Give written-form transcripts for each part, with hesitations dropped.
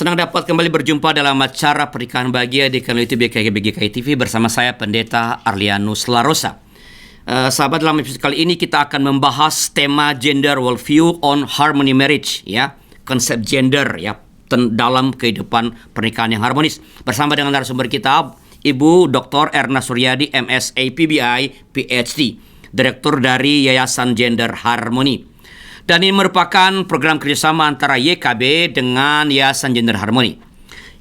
Senang dapat kembali berjumpa dalam acara Pernikahan Bahagia di kanal YouTube BKI TV bersama saya Pendeta Arlianus Larosa. Sahabat, dalam episode kali ini kita akan membahas tema gender worldview on harmony marriage, ya, konsep gender, ya, dalam kehidupan pernikahan yang harmonis. Bersama dengan narasumber kita, Ibu Dr. Erna Suryadi, MSA PBI, PhD, Direktur dari Yayasan Gender Harmony. Dan ini merupakan program kerjasama antara YKB dengan Yayasan Gender Harmony.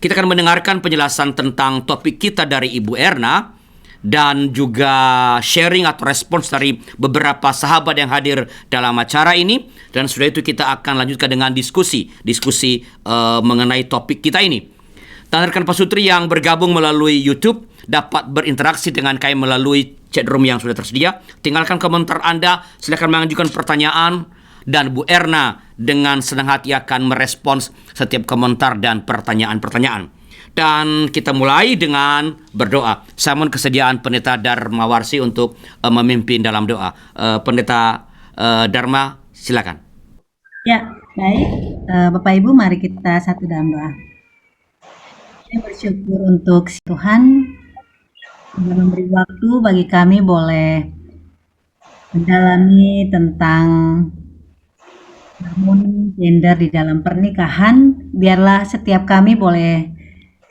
Kita akan mendengarkan penjelasan tentang topik kita dari Ibu Erna dan juga sharing atau respons dari beberapa sahabat yang hadir dalam acara ini. Dan sudah itu kita akan lanjutkan dengan diskusi mengenai topik kita ini. Dan rekan pasutri yang bergabung melalui YouTube dapat berinteraksi dengan kami melalui chat room yang sudah tersedia. Tinggalkan komentar Anda, silakan mengajukan pertanyaan, dan Bu Erna dengan senang hati akan merespons setiap komentar dan pertanyaan-pertanyaan. Dan kita mulai dengan berdoa. Saya mohon kesediaan Pendeta Dharma Warsi untuk memimpin dalam doa. Pendeta Dharma, silakan. Ya, baik. Bapak Ibu, mari kita satu dalam doa. Saya bersyukur untuk Tuhan yang memberi waktu bagi kami boleh mendalami tentang harmoni gender di dalam pernikahan. Biarlah setiap kami boleh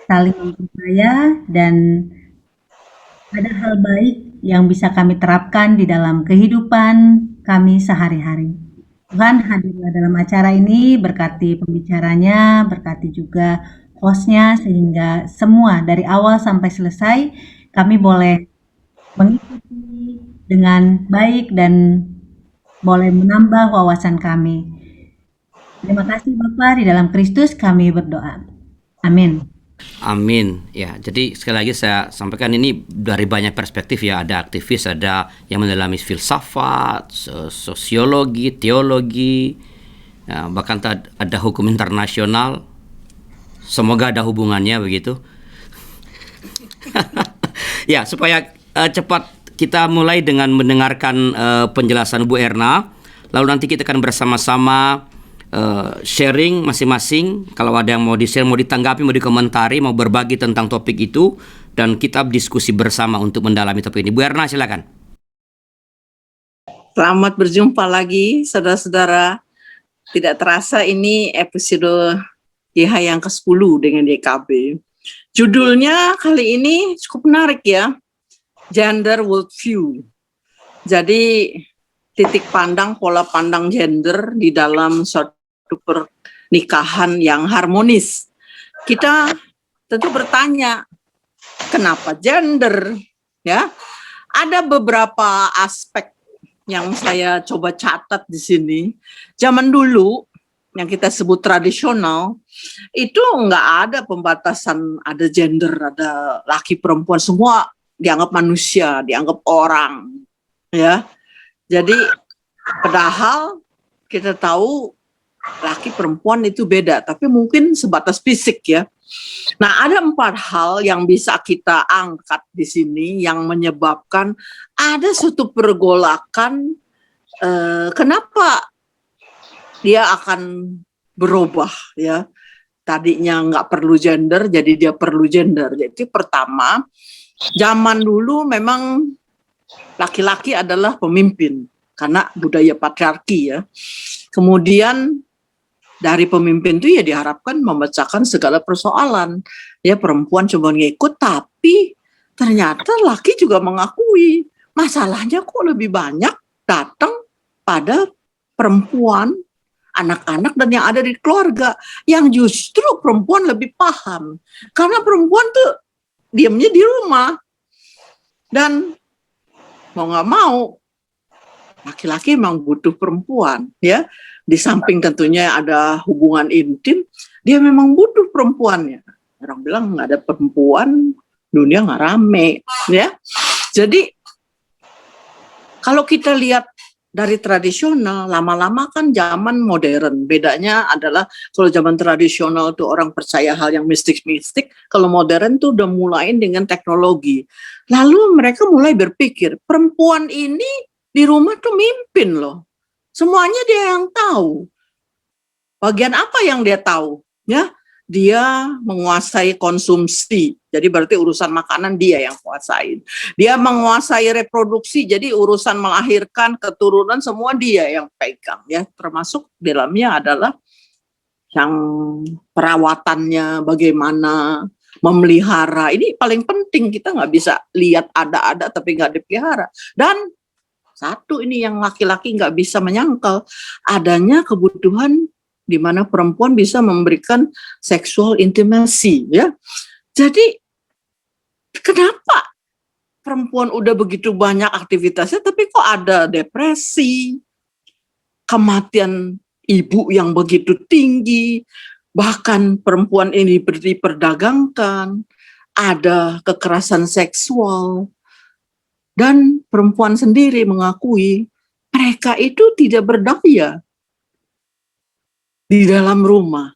saling mempercaya dan ada hal baik yang bisa kami terapkan di dalam kehidupan kami sehari-hari. Tuhan, hadirlah dalam acara ini, berkati pembicaranya, berkati juga hostnya, sehingga semua dari awal sampai selesai kami boleh mengikuti dengan baik dan boleh menambah wawasan kami. Terima kasih Bapak, di dalam Kristus kami berdoa. Amin. Amin. Ya, jadi sekali lagi saya sampaikan ini dari banyak perspektif, ya. Ada aktivis, ada yang mendalami filsafat, sosiologi, teologi, ya, bahkan ada hukum internasional. Semoga ada hubungannya begitu. Ya, supaya cepat kita mulai dengan mendengarkan penjelasan Bu Erna. Lalu nanti kita akan bersama-sama sharing masing-masing. Kalau ada yang mau di-share, mau ditanggapi, mau dikomentari, mau berbagi tentang topik itu, dan kita diskusi bersama untuk mendalami topik ini. Bu Erna, silakan. Selamat berjumpa lagi, saudara-saudara. Tidak terasa ini episode YH yang ke-10 dengan YKB. Judulnya kali ini cukup menarik, ya. Gender worldview. Jadi titik pandang, pola pandang gender di dalam suatu pernikahan yang harmonis. Kita tentu bertanya, kenapa gender? Ya, ada beberapa aspek yang saya coba catat di sini. Zaman dulu yang kita sebut tradisional itu nggak ada pembatasan, ada gender, ada laki perempuan, semua dianggap manusia, dianggap orang, ya. Jadi padahal kita tahu laki perempuan itu beda, tapi mungkin sebatas fisik, ya. Nah, ada 4 hal yang bisa kita angkat di sini yang menyebabkan ada suatu pergolakan. Kenapa dia akan berubah, ya? Tadinya nggak perlu gender, jadi dia perlu gender. Jadi pertama, zaman dulu memang laki-laki adalah pemimpin karena budaya patriarki, ya. Kemudian dari pemimpin itu ya diharapkan memecahkan segala persoalan. Ya, perempuan cuma ngikut, tapi ternyata laki juga mengakui masalahnya kok lebih banyak datang pada perempuan, anak-anak, dan yang ada di keluarga, yang justru perempuan lebih paham. Karena perempuan tuh diamnya di rumah. Dan mau nggak mau, laki-laki memang butuh perempuan, ya. Di samping tentunya ada hubungan intim, dia memang butuh perempuannya. Orang bilang nggak ada perempuan, dunia nggak rame, ya. Jadi kalau kita lihat dari tradisional, lama-lama kan zaman modern. Bedanya adalah kalau zaman tradisional tuh orang percaya hal yang mistik-mistik, kalau modern tuh udah mulain dengan teknologi. Lalu mereka mulai berpikir, perempuan ini di rumah tuh mimpin loh. Semuanya dia yang tahu. Bagian apa yang dia tahu, ya? dia menguasai konsumsi, jadi berarti urusan makanan dia yang kuasain. Dia menguasai reproduksi, jadi urusan melahirkan keturunan semua dia yang pegang ya, termasuk dalamnya adalah yang perawatannya bagaimana, memelihara. Ini paling penting, kita nggak bisa lihat ada tapi nggak dipelihara. Dan satu ini yang laki-laki nggak bisa menyangkal, adanya kebutuhan di mana perempuan bisa memberikan sexual intimacy ya. Jadi kenapa perempuan udah begitu banyak aktivitasnya tapi kok ada depresi, kematian ibu yang begitu tinggi, bahkan perempuan ini diperdagangkan, ada kekerasan seksual, dan perempuan sendiri mengakui mereka itu tidak berdaya di dalam rumah.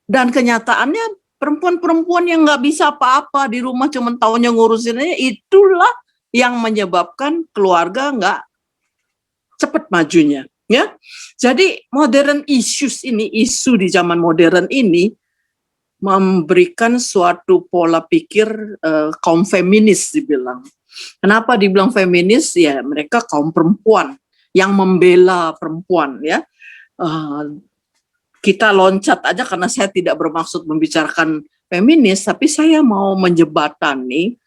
Dan kenyataannya perempuan-perempuan yang nggak bisa apa-apa di rumah cuma taunya ngurusin aja, itulah yang menyebabkan keluarga nggak cepat majunya. Ya, jadi modern issues ini, isu di zaman modern ini memberikan suatu pola pikir kaum feminis dibilang. Kenapa dibilang feminis? Ya mereka kaum perempuan yang membela perempuan ya. Kita loncat aja karena saya tidak bermaksud membicarakan feminis, tapi saya mau menjembatani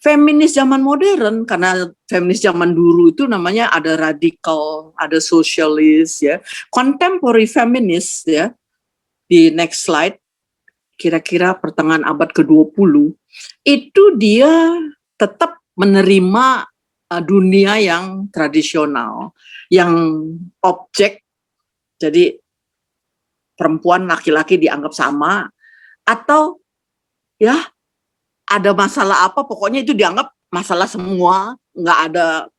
feminis zaman modern, karena feminis zaman dulu itu namanya ada radikal, ada sosialis ya, contemporary feminist ya. Di next slide, kira-kira pertengahan abad ke-20, itu dia tetap menerima dunia yang tradisional, yang objek, jadi perempuan laki-laki dianggap sama, atau ya ada masalah apa, pokoknya itu dianggap masalah semua, nggak ada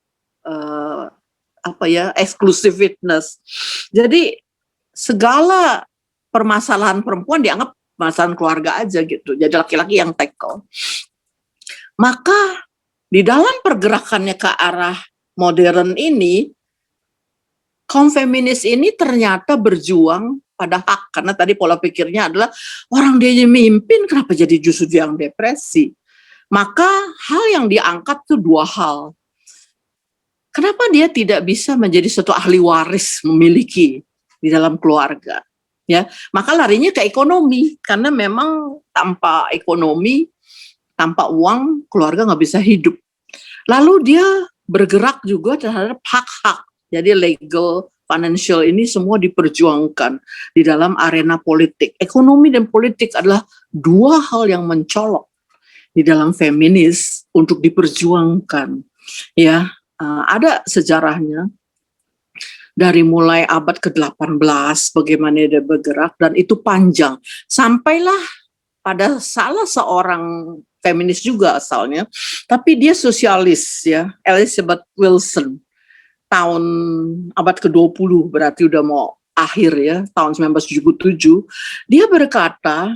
exclusiveness. Jadi segala permasalahan perempuan dianggap masalah keluarga aja gitu. Jadi laki-laki yang tackle. Maka di dalam pergerakannya ke arah modern ini, kaum feminis ini ternyata berjuang pada hak, karena tadi pola pikirnya adalah orang dia mimpin, kenapa jadi justru yang depresi. Maka hal yang diangkat itu dua hal. Kenapa dia tidak bisa menjadi suatu ahli waris memiliki di dalam keluarga? Ya, maka larinya ke ekonomi, karena memang tanpa ekonomi, tanpa uang, keluarga nggak bisa hidup. Lalu dia bergerak juga terhadap hak-hak, jadi legal, financial ini semua diperjuangkan di dalam arena politik. Ekonomi dan politik adalah dua hal yang mencolok di dalam feminis untuk diperjuangkan. Ya, ada sejarahnya dari mulai abad ke-18 bagaimana dia bergerak, dan itu panjang. Sampailah pada salah seorang feminis juga asalnya, tapi dia sosialis ya, Elizabeth Wilson. Tahun abad ke-20 berarti udah mau akhir ya, tahun 1977, dia berkata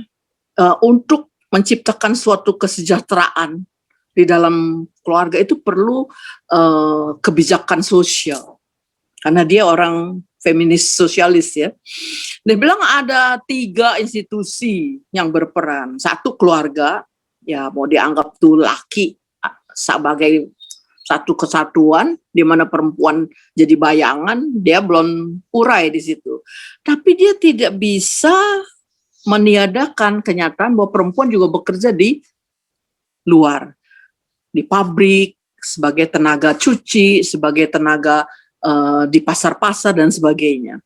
untuk menciptakan suatu kesejahteraan di dalam keluarga itu perlu kebijakan sosial, karena dia orang feminis sosialis ya. Dia bilang ada 3 institusi yang berperan. Satu, keluarga, ya mau dianggap tuh laki sebagai satu kesatuan di mana perempuan jadi bayangan, dia belum urai di situ. Tapi dia tidak bisa meniadakan kenyataan bahwa perempuan juga bekerja di luar, di pabrik, sebagai tenaga cuci, sebagai tenaga di pasar-pasar dan sebagainya.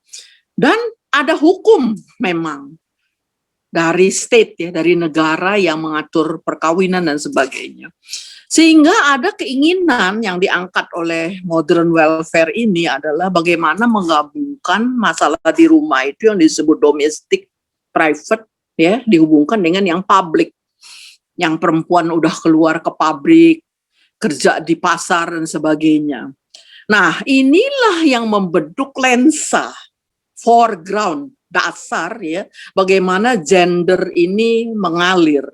Dan ada hukum memang dari state ya, dari negara yang mengatur perkawinan dan sebagainya. Sehingga ada keinginan yang diangkat oleh modern welfare ini adalah bagaimana menggabungkan masalah di rumah itu yang disebut domestic, private, ya, dihubungkan dengan yang public. Yang perempuan udah keluar ke pabrik, kerja di pasar dan sebagainya. Nah, inilah yang membentuk lensa, foreground, dasar ya, bagaimana gender ini mengalir.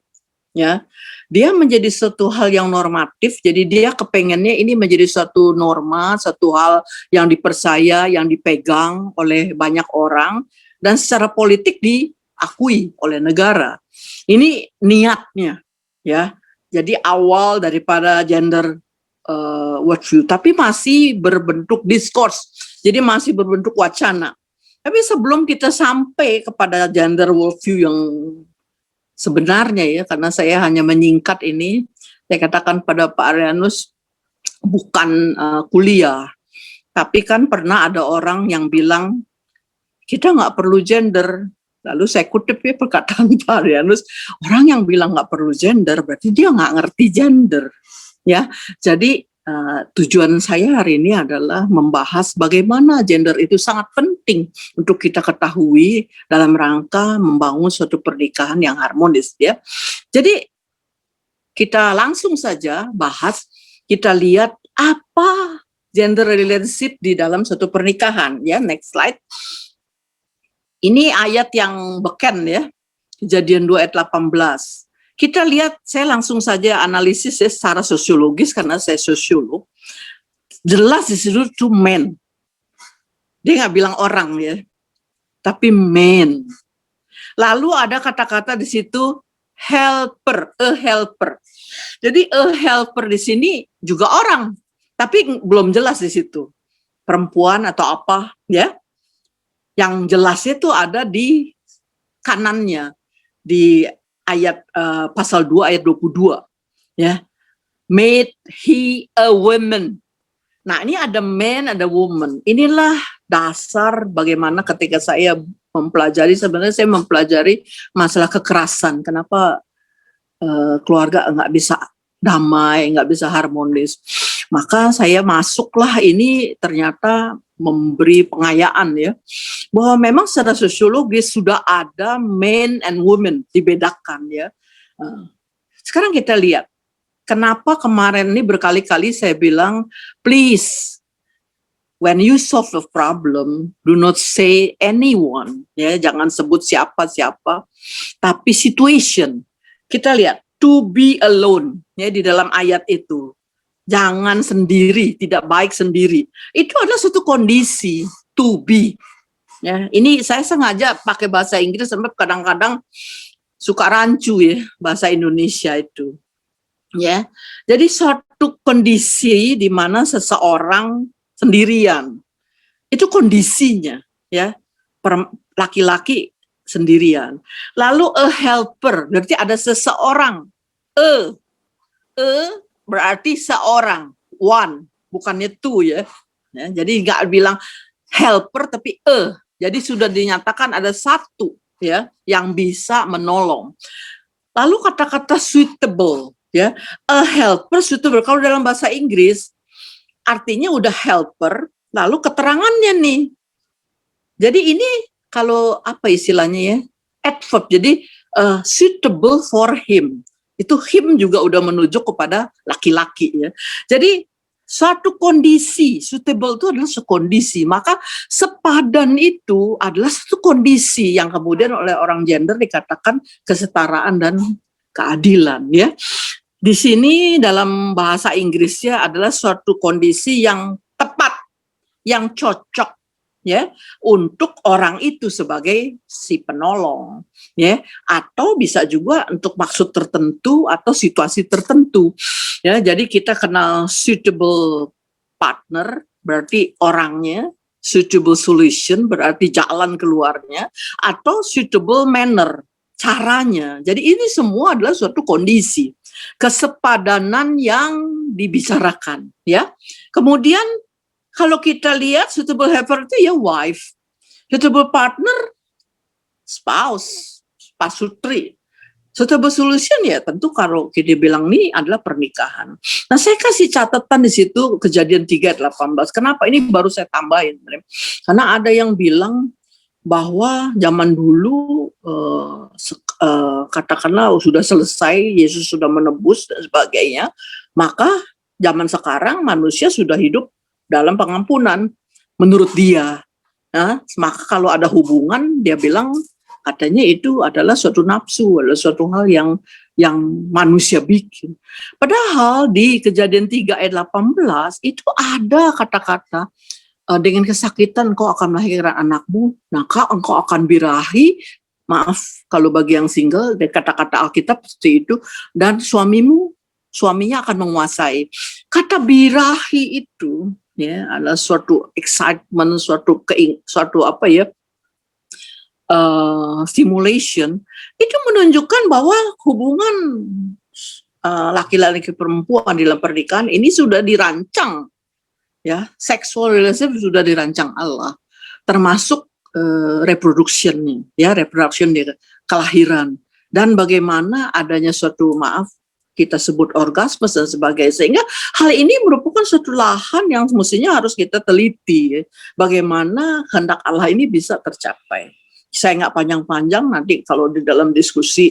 Ya, dia menjadi suatu hal yang normatif, jadi dia kepengennya ini menjadi suatu norma, suatu hal yang dipercaya, yang dipegang oleh banyak orang, dan secara politik diakui oleh negara. Ini niatnya, ya. Jadi awal daripada gender worldview, tapi masih berbentuk diskurs, jadi masih berbentuk wacana. Tapi sebelum kita sampai kepada gender worldview yang sebenarnya ya, karena saya hanya menyingkat ini, saya katakan pada Pak Arlianus, bukan kuliah, tapi kan pernah ada orang yang bilang kita nggak perlu gender. Lalu saya kutip ya perkataan Pak Arlianus, orang yang bilang nggak perlu gender berarti dia nggak ngerti gender. Ya, jadi tujuan saya hari ini adalah membahas bagaimana gender itu sangat penting untuk kita ketahui dalam rangka membangun suatu pernikahan yang harmonis. Ya, jadi kita langsung saja bahas, kita lihat apa gender relationship di dalam suatu pernikahan. Ya, next slide. Ini ayat yang beken ya, Kejadian 2 ayat 18. Kita lihat, saya langsung saja analisis ya, secara sosiologis karena saya sosiolog. Jelas di situ tuh men. Dia nggak bilang orang ya, tapi men. Lalu ada kata-kata di situ helper, a helper. Jadi a helper di sini juga orang, tapi belum jelas di situ perempuan atau apa ya. Yang jelasnya itu ada di kanannya di ayat pasal 2 ayat 22 ya. Made he a woman. Nah, ini ada man, ada woman. Inilah dasar bagaimana ketika saya mempelajari, sebenarnya saya mempelajari masalah kekerasan. Kenapa keluarga nggak bisa damai, nggak bisa harmonis. Maka saya masuklah, ini ternyata memberi pengayaan ya, bahwa memang secara sosiologis sudah ada men and women, dibedakan ya. Sekarang kita lihat, kenapa kemarin ini berkali-kali saya bilang, please, when you solve a problem, do not say anyone, ya, jangan sebut siapa-siapa, tapi situation. Kita lihat, to be alone, ya, di dalam ayat itu. Jangan sendiri, tidak baik sendiri. Itu adalah suatu kondisi, to be. Ya, ini saya sengaja pakai bahasa Inggris, sampai kadang-kadang suka rancu ya, bahasa Indonesia itu. Ya, jadi suatu kondisi di mana seseorang sendirian. Itu kondisinya, ya. Laki-laki sendirian. Lalu a helper, berarti ada seseorang. Berarti seorang, one, bukannya two ya. Jadi nggak bilang helper tapi jadi sudah dinyatakan ada satu ya yang bisa menolong. Lalu kata-kata suitable ya, a helper suitable, kalau dalam bahasa Inggris artinya udah helper, lalu keterangannya nih. Jadi ini kalau apa istilahnya ya, adverb, jadi suitable for him. Itu him juga udah menuju kepada laki-laki ya. Jadi suatu kondisi, suitable itu adalah suatu kondisi, maka sepadan itu adalah suatu kondisi yang kemudian oleh orang gender dikatakan kesetaraan dan keadilan ya. Di sini dalam bahasa Inggrisnya adalah suatu kondisi yang tepat, yang cocok ya untuk orang itu sebagai si penolong ya, atau bisa juga untuk maksud tertentu atau situasi tertentu ya. Jadi kita kenal suitable partner berarti orangnya, suitable solution berarti jalan keluarnya, atau suitable manner caranya. Jadi ini semua adalah suatu kondisi kesepadanan yang dibicarakan ya. Kemudian kalau kita lihat suitable helper itu ya wife, suitable partner spouse, pasutri, suitable solution ya tentu kalau kita bilang ini adalah pernikahan. Nah saya kasih catatan di situ Kejadian 3 ayat 18. Kenapa ini baru saya tambahin? Karena ada yang bilang bahwa zaman dulu katakanlah sudah selesai, Yesus sudah menebus dan sebagainya, maka zaman sekarang manusia sudah hidup dalam pengampunan menurut dia. Nah, maka kalau ada hubungan, dia bilang katanya itu adalah suatu nafsu, adalah suatu hal yang manusia bikin. Padahal di Kejadian 3 ayat 18 itu ada kata-kata dengan kesakitan engkau akan melahirkan anakmu, maka engkau akan birahi maaf kalau bagi yang single, dan kata-kata Alkitab seperti itu, dan suaminya akan menguasai. Kata birahi itu ya adalah suatu excitement, suatu apa ya, stimulation, itu menunjukkan bahwa hubungan laki-laki perempuan di dalam pernikahan ini sudah dirancang, ya, sexual relationship sudah dirancang Allah, termasuk reproduction dia, kelahiran, dan bagaimana adanya suatu, maaf, kita sebut orgasme dan sebagainya, sehingga hal ini merupakan suatu lahan yang mestinya harus kita teliti, ya, bagaimana kehendak Allah ini bisa tercapai. Saya nggak panjang-panjang, nanti kalau di dalam diskusi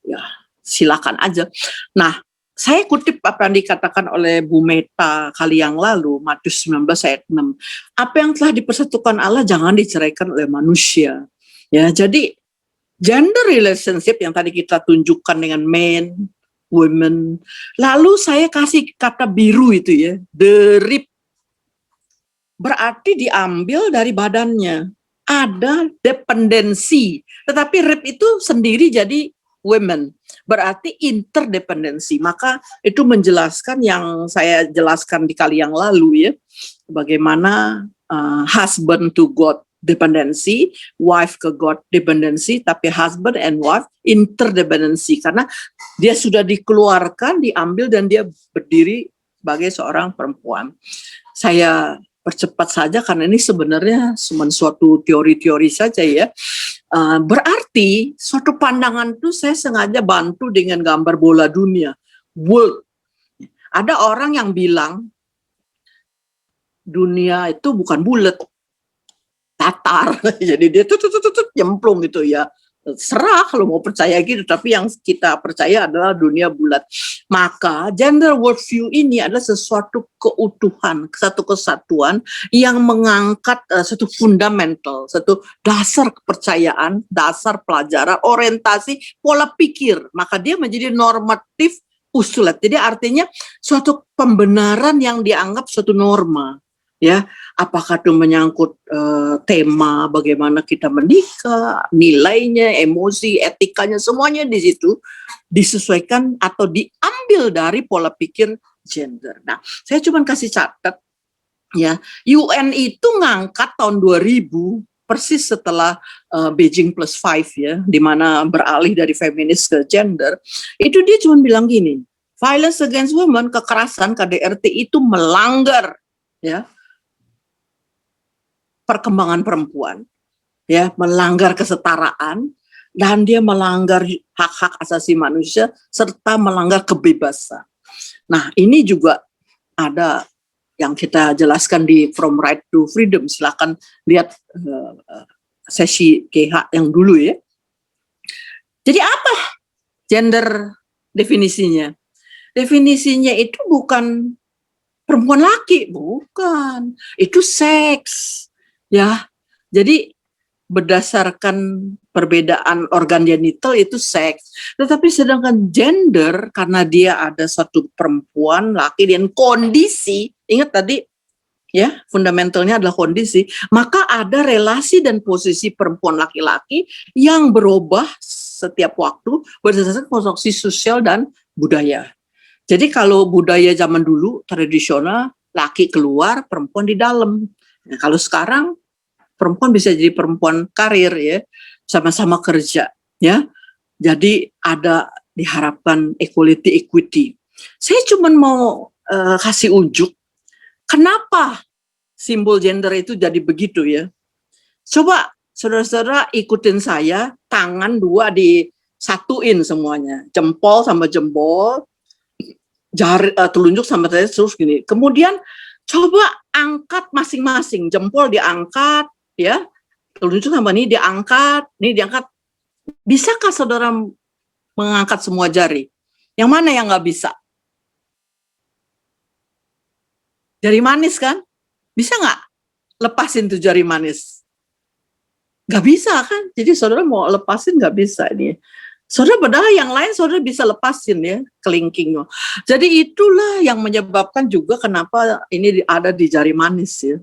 ya silakan aja. Nah, saya kutip apa yang dikatakan oleh Bu Meta kali yang lalu, Matius 19 ayat 6. Apa yang telah dipersatukan Allah jangan diceraikan oleh manusia. Ya, jadi gender relationship yang tadi kita tunjukkan dengan men, women. Lalu saya kasih kata biru itu ya, the rib. Berarti diambil dari badannya. Ada dependensi. Tetapi rib itu sendiri jadi women, berarti interdependensi. Maka itu menjelaskan yang saya jelaskan di kali yang lalu ya, bagaimana husband to God dependency, wife ke God dependency, tapi husband and wife interdependency, karena dia sudah dikeluarkan, diambil, dan dia berdiri sebagai seorang perempuan. Saya percepat saja karena ini sebenarnya cuma suatu teori-teori saja ya. Berarti suatu pandangan itu saya sengaja bantu dengan gambar bola dunia, world. Ada orang yang bilang dunia itu bukan bulat, datar. Jadi dia tuh nyemplung gitu ya. Serah kalau mau percaya gitu, tapi yang kita percaya adalah dunia bulat. Maka gender worldview ini adalah sesuatu keutuhan, satu kesatuan yang mengangkat satu fundamental, satu dasar kepercayaan, dasar pelajaran, orientasi, pola pikir. Maka dia menjadi normatif usulat. Jadi artinya suatu pembenaran yang dianggap suatu norma. Ya, apakah itu menyangkut tema bagaimana kita menikah, nilainya, emosi, etikanya, semuanya di situ disesuaikan atau diambil dari pola pikir gender. Nah, saya cuma kasih catat ya, UN itu ngangkat tahun 2000 persis setelah Beijing Plus 5 ya, di mana beralih dari feminis ke gender. Itu dia cuma bilang gini, violence against women, kekerasan KDRT itu melanggar ya perkembangan perempuan, ya, melanggar kesetaraan, dan dia melanggar hak-hak asasi manusia serta melanggar kebebasan. Nah, ini juga ada yang kita jelaskan di From Right to Freedom. Silakan lihat sesi GH yang dulu ya. Jadi apa gender definisinya? Definisinya itu bukan perempuan laki, bukan. Itu seks. Ya, jadi berdasarkan perbedaan organ genital itu seks. Tetapi sedangkan gender, karena dia ada satu perempuan, laki, dan kondisi, ingat tadi ya, fundamentalnya adalah kondisi, maka ada relasi dan posisi perempuan laki-laki yang berubah setiap waktu berdasarkan konstruksi sosial dan budaya. Jadi kalau budaya zaman dulu tradisional, laki keluar, perempuan di dalam. Nah, kalau sekarang perempuan bisa jadi perempuan karir ya, sama-sama kerja ya. Jadi ada diharapkan equity. Saya cuma mau kasih unjuk kenapa simbol gender itu jadi begitu ya. Coba saudara-saudara ikutin saya, tangan dua disatuin semuanya, jempol sama jempol, jari telunjuk sama jari terus gini. Kemudian coba angkat masing-masing, jempol diangkat ya, telunjuk sama ini diangkat. Bisakah saudara mengangkat semua jari? Yang mana yang nggak bisa? Jari manis kan? Bisa nggak lepasin tuh jari manis? Nggak bisa kan? Jadi saudara mau lepasin nggak bisa ini. Saudara padahal yang lain saudara bisa lepasin ya, kelingkingnya. Jadi itulah yang menyebabkan juga kenapa ini ada di jari manis ya.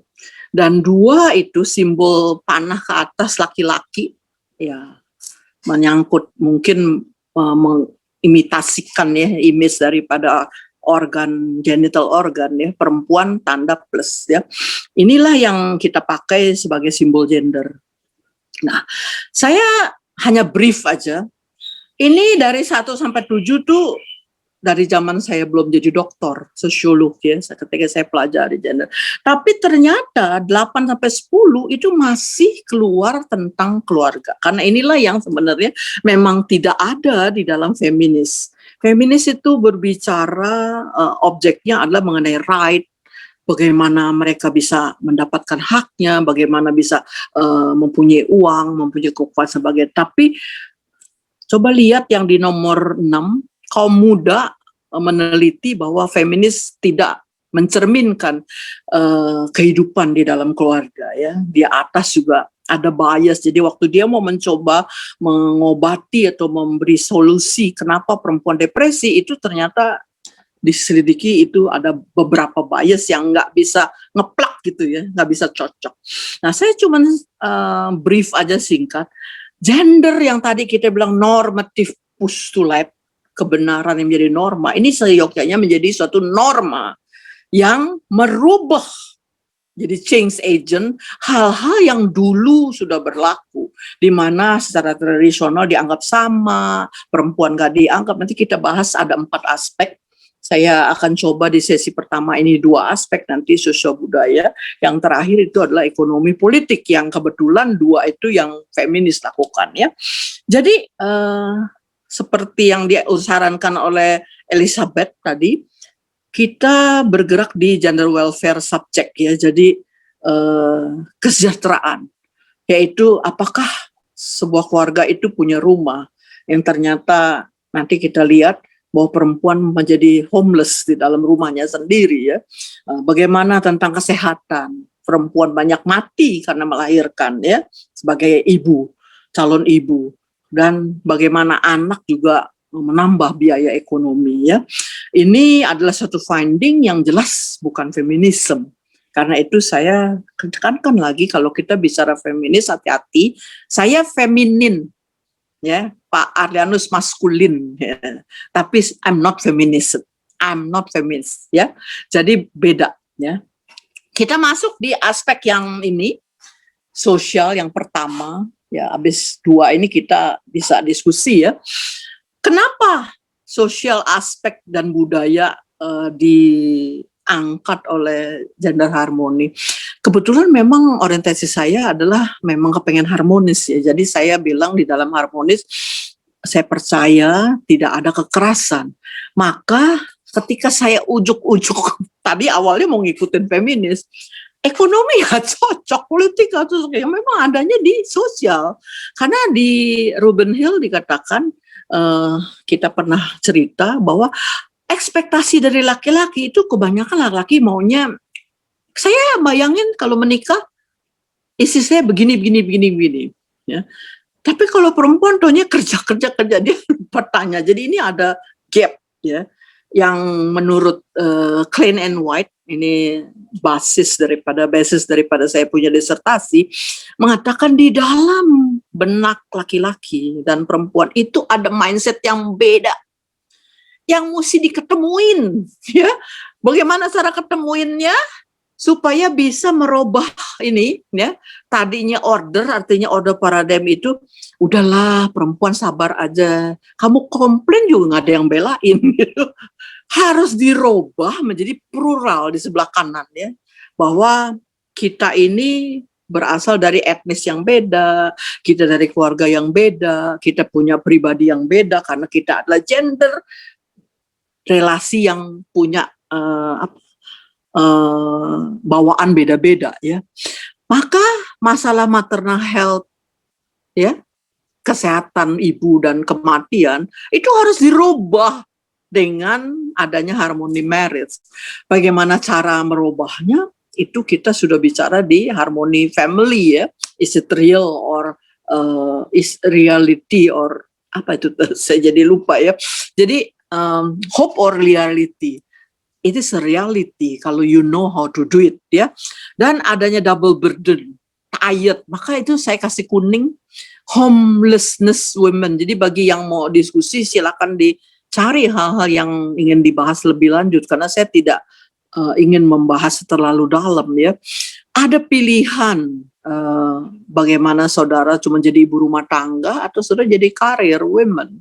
Dan dua itu simbol panah ke atas laki-laki ya. menyangkut mungkin mengimitasikan ya image daripada organ, genital organ ya, perempuan tanda plus ya. Inilah yang kita pakai sebagai simbol gender. Nah, saya hanya brief aja. Ini dari 1 sampai 7 tuh dari zaman saya belum jadi doktor sosiolog ya, ketika saya pelajari gender. Tapi ternyata 8 sampai 10 itu masih keluar tentang keluarga. Karena inilah yang sebenarnya memang tidak ada di dalam feminis. Feminis itu berbicara objeknya adalah mengenai right, bagaimana mereka bisa mendapatkan haknya, bagaimana bisa mempunyai uang, mempunyai kekuasaan sebagai. Tapi coba lihat yang di nomor 6, kaum muda meneliti bahwa feminis tidak mencerminkan kehidupan di dalam keluarga ya. Di atas juga ada bias. Jadi waktu dia mau mencoba mengobati atau memberi solusi kenapa perempuan depresi, itu ternyata diselidiki itu ada beberapa bias yang nggak bisa ngeplak gitu ya, nggak bisa cocok. Nah, saya cuman brief aja singkat. Gender yang tadi kita bilang normative postulate, kebenaran yang menjadi norma, ini seyogyanya menjadi suatu norma yang merubah, jadi change agent, hal-hal yang dulu sudah berlaku, di mana secara tradisional dianggap sama, perempuan gak dianggap. Nanti kita bahas ada 4 aspek. Saya akan coba di sesi pertama ini 2 aspek, nanti sosial budaya. Yang terakhir itu adalah ekonomi politik, yang kebetulan 2 itu yang feminis lakukan ya. Jadi seperti yang disarankan oleh Elizabeth tadi, kita bergerak di gender welfare subject ya, jadi kesejahteraan, yaitu apakah sebuah keluarga itu punya rumah, yang ternyata nanti kita lihat bahwa perempuan menjadi homeless di dalam rumahnya sendiri ya. Bagaimana tentang kesehatan, perempuan banyak mati karena melahirkan ya, sebagai ibu, calon ibu. Dan bagaimana anak juga menambah biaya ekonomi ya. Ini adalah satu finding yang jelas bukan feminisme. Karena itu saya tekankan lagi, kalau kita bicara feminis, hati-hati. Saya feminin ya, Pak Arlianus maskulin ya. Tapi I'm not feminist. I'm not feminist ya. Jadi beda ya. Kita masuk di aspek yang ini, sosial yang pertama. Ya, habis 2 ini kita bisa diskusi ya. Kenapa sosial aspek dan budaya diangkat oleh gender harmoni? Kebetulan memang orientasi saya adalah memang kepengen harmonis ya. Jadi saya bilang di dalam harmonis, saya percaya tidak ada kekerasan. Maka ketika saya ujuk-ujuk, tadi awalnya mau ngikutin feminis, ekonomi ya cocok, politik ya cocok, yang memang adanya di sosial. Karena di Ruben Hill dikatakan, kita pernah cerita bahwa ekspektasi dari laki-laki itu kebanyakan laki-laki maunya, saya bayangin kalau menikah, istri saya begini ya. Tapi kalau perempuan taunya kerja dia bertanya. Jadi ini ada gap ya, yang menurut Klein and White, ini basis daripada saya punya disertasi, mengatakan di dalam benak laki-laki dan perempuan itu ada mindset yang beda, yang mesti diketemuin ya. Bagaimana cara ketemuinnya supaya bisa merubah ini ya. Tadinya artinya order paradigm itu, udahlah perempuan sabar aja, kamu komplain juga nggak ada yang belain gitu. Harus dirubah menjadi plural di sebelah kanan ya, bahwa kita ini berasal dari etnis yang beda, kita dari keluarga yang beda, kita punya pribadi yang beda karena kita adalah gender, relasi yang punya bawaan beda-beda ya. Maka masalah maternal health ya, kesehatan ibu dan kematian itu harus dirubah dengan adanya harmoni marriage. Bagaimana cara merubahnya? Itu kita sudah bicara di harmoni family ya. Is it real or is reality or apa itu? Saya jadi lupa ya. Jadi hope or reality. It is a reality kalau you know how to do it ya. Dan adanya double burden, tired. Maka itu saya kasih kuning. homelessness women. Jadi bagi yang mau diskusi silakan dicari hal-hal yang ingin dibahas lebih lanjut karena saya tidak ingin membahas terlalu dalam ya. Ada pilihan bagaimana saudara cuma jadi ibu rumah tangga atau saudara jadi career women.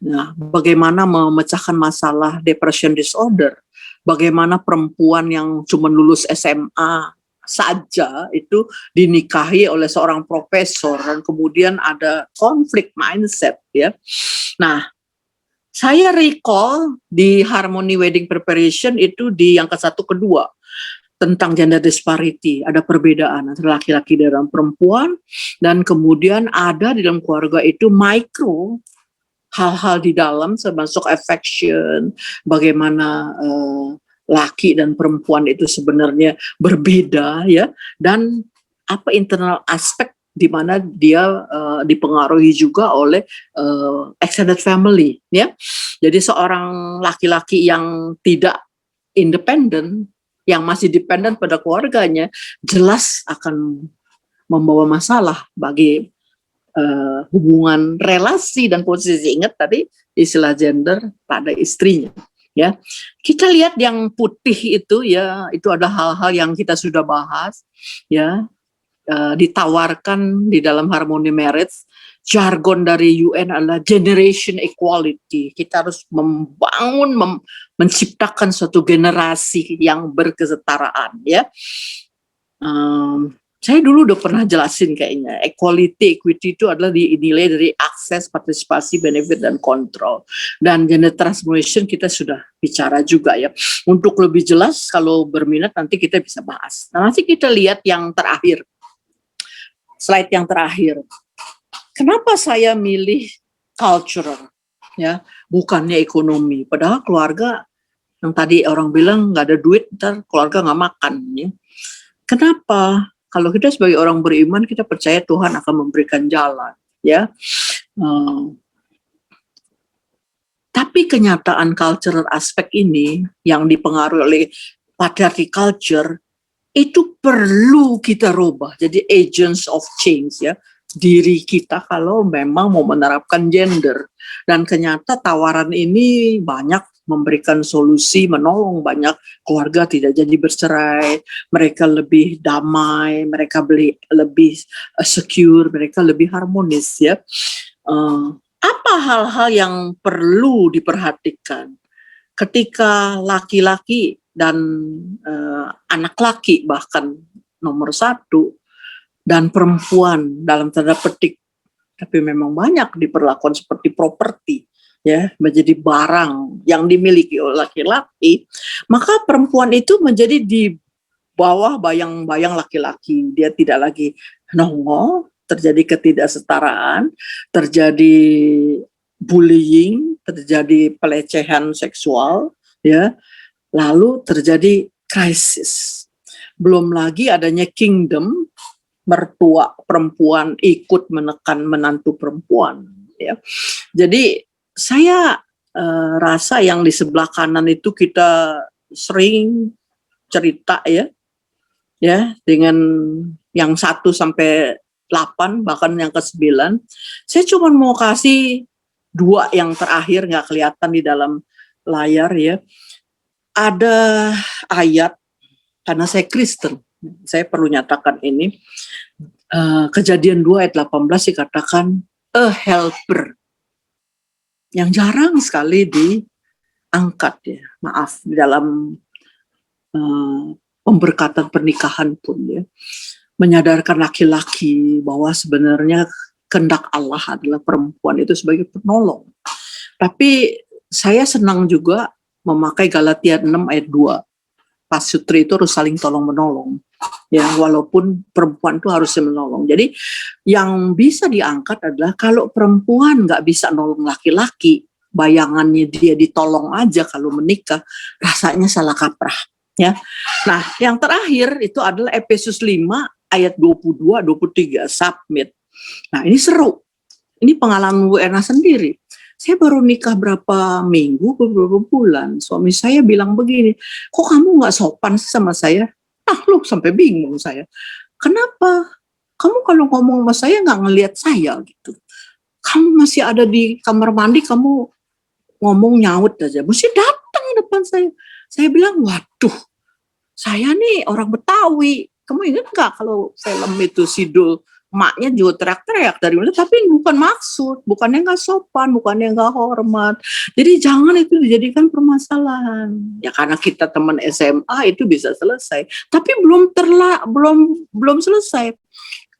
Nah, bagaimana memecahkan masalah depression disorder. Bagaimana perempuan yang cuma lulus SMA saja itu dinikahi oleh seorang profesor dan kemudian ada konflik mindset ya. Nah, saya recall di Harmony Wedding Preparation itu di yang ke-1 kedua tentang gender disparity, ada perbedaan antara laki-laki dan perempuan dan kemudian ada di dalam keluarga itu micro hal-hal di dalam termasuk affection, bagaimana laki dan perempuan itu sebenarnya berbeda ya, dan apa internal aspek di mana dia dipengaruhi juga oleh extended family ya. Jadi seorang laki-laki yang tidak independen, yang masih dependen pada keluarganya, jelas akan membawa masalah bagi hubungan relasi dan posisi. Ingat tadi istilah gender pada istrinya. Ya, kita lihat yang putih itu ya, itu ada hal-hal yang kita sudah bahas ya, ditawarkan di dalam Harmony Marriage. Jargon dari UN adalah generation equality. Kita harus membangun, menciptakan suatu generasi yang berkesetaraan ya. Saya dulu udah pernah jelasin kayaknya, equality, equity itu adalah dinilai dari akses, partisipasi, benefit, dan kontrol. Dan gender transformation kita sudah bicara juga ya. Untuk lebih jelas, kalau berminat nanti kita bisa bahas. Nah, nanti kita lihat yang terakhir, slide yang terakhir. Kenapa saya milih cultural, ya, bukannya ekonomi? Padahal keluarga, yang tadi orang bilang nggak ada duit, ntar keluarga nggak makan. Ya. Kenapa? Kalau kita sebagai orang beriman, kita percaya Tuhan akan memberikan jalan, ya. Tapi kenyataan cultural aspek ini yang dipengaruhi oleh patriarchy culture itu perlu kita rubah. Jadi agents of change ya, diri kita kalau memang mau menerapkan gender. Dan ternyata tawaran ini banyak memberikan solusi, menolong banyak keluarga tidak jadi bercerai, mereka lebih damai, mereka lebih secure, mereka lebih harmonis ya. Apa hal-hal yang perlu diperhatikan ketika laki-laki dan anak laki bahkan nomor 1 dan perempuan dalam tanda petik, tapi memang banyak diperlakukan seperti properti ya, menjadi barang yang dimiliki oleh laki-laki, maka perempuan itu menjadi di bawah bayang-bayang laki-laki. Dia tidak lagi nongol, terjadi ketidaksetaraan, terjadi bullying, terjadi pelecehan seksual, ya, lalu terjadi krisis. Belum lagi adanya kingdom, mertua perempuan ikut menekan menantu perempuan, ya. Jadi saya rasa yang di sebelah kanan itu kita sering cerita ya dengan yang 1 sampai 8 bahkan yang ke-9. Saya cuma mau kasih 2 yang terakhir, nggak kelihatan di dalam layar ya. Ada ayat, karena saya Kristen, saya perlu nyatakan ini. Kejadian 2 ayat 18 dikatakan a helper, yang jarang sekali diangkat ya, maaf, di dalam pemberkatan pernikahan pun ya, menyadarkan laki-laki bahwa sebenarnya kehendak Allah adalah perempuan itu sebagai penolong. Tapi saya senang juga memakai Galatia 6 ayat 2, pasutri itu harus saling tolong menolong ya, walaupun perempuan itu harusnya menolong. Jadi yang bisa diangkat adalah kalau perempuan nggak bisa nolong laki-laki, bayangannya dia ditolong aja kalau menikah, rasanya salah kaprah ya. Nah yang terakhir itu adalah Efesus 5 ayat 22-23, submit. Nah ini seru, ini pengalaman Bu Erna sendiri. Saya baru nikah berapa minggu, beberapa bulan, suami saya bilang begini, kok kamu nggak sopan sama saya? Lu sampai bingung saya. Kenapa? kamu kalau ngomong sama saya nggak ngelihat saya gitu. Kamu masih ada di kamar mandi, kamu ngomong nyaut aja, mesti datang depan saya. Saya bilang, waduh, saya nih orang Betawi. Kamu ingat nggak kalau film itu Sidul, emaknya juga teriak-teriak dari mana? Tapi bukan maksud, bukannya nggak sopan, bukannya nggak hormat. Jadi jangan itu dijadikan permasalahan. Ya karena kita teman SMA itu bisa selesai, tapi belum selesai.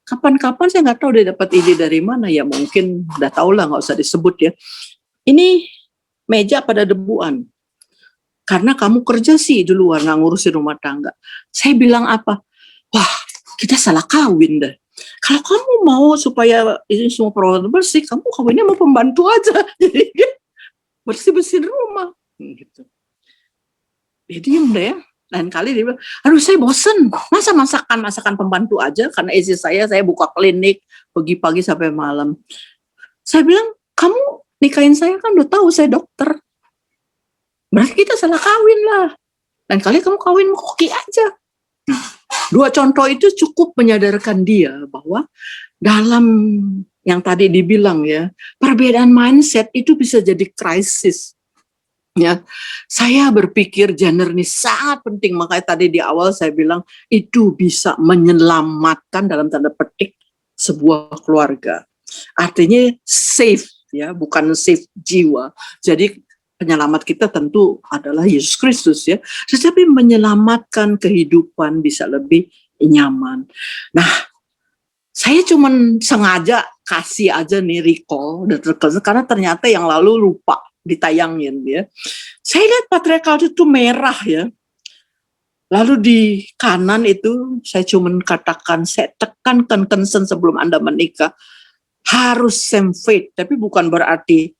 Kapan-kapan saya nggak tahu dia dapat ide dari mana, ya mungkin udah tahu lah, nggak usah disebut ya. Ini meja pada debuan. Karena kamu kerja sih di luar, nggak ngurusin rumah tangga. Saya bilang apa? Wah, kita salah kawin deh. Kalau kamu mau supaya ini semua perawatan bersih, kamu kawinnya mau pembantu aja. Jadi bersih-bersihin rumah. Gitu. Dia diem deh ya. Lain kali dia bilang, aduh saya bosen, masa masakan pembantu aja, karena istri saya buka klinik, pagi-pagi sampai malam. Saya bilang, kamu nikahin saya kan udah tahu saya dokter. Berarti kita salah kawin lah. Lain kali kamu kawin sama koki aja. Dua contoh itu cukup menyadarkan dia bahwa dalam yang tadi dibilang ya, perbedaan mindset itu bisa jadi krisis. Ya, saya berpikir gender ini sangat penting, makanya tadi di awal saya bilang itu bisa menyelamatkan dalam tanda petik sebuah keluarga. Artinya safe ya, bukan safe jiwa. Jadi penyelamat kita tentu adalah Yesus Kristus ya, tetapi menyelamatkan kehidupan bisa lebih nyaman. Nah, saya cuman sengaja kasih aja nih recall dan terkesan karena ternyata yang lalu lupa ditayangin ya. Saya lihat patriarkal itu merah ya. Lalu di kanan itu saya cuman katakan, saya tekankan concern sebelum Anda menikah harus same faith, tapi bukan berarti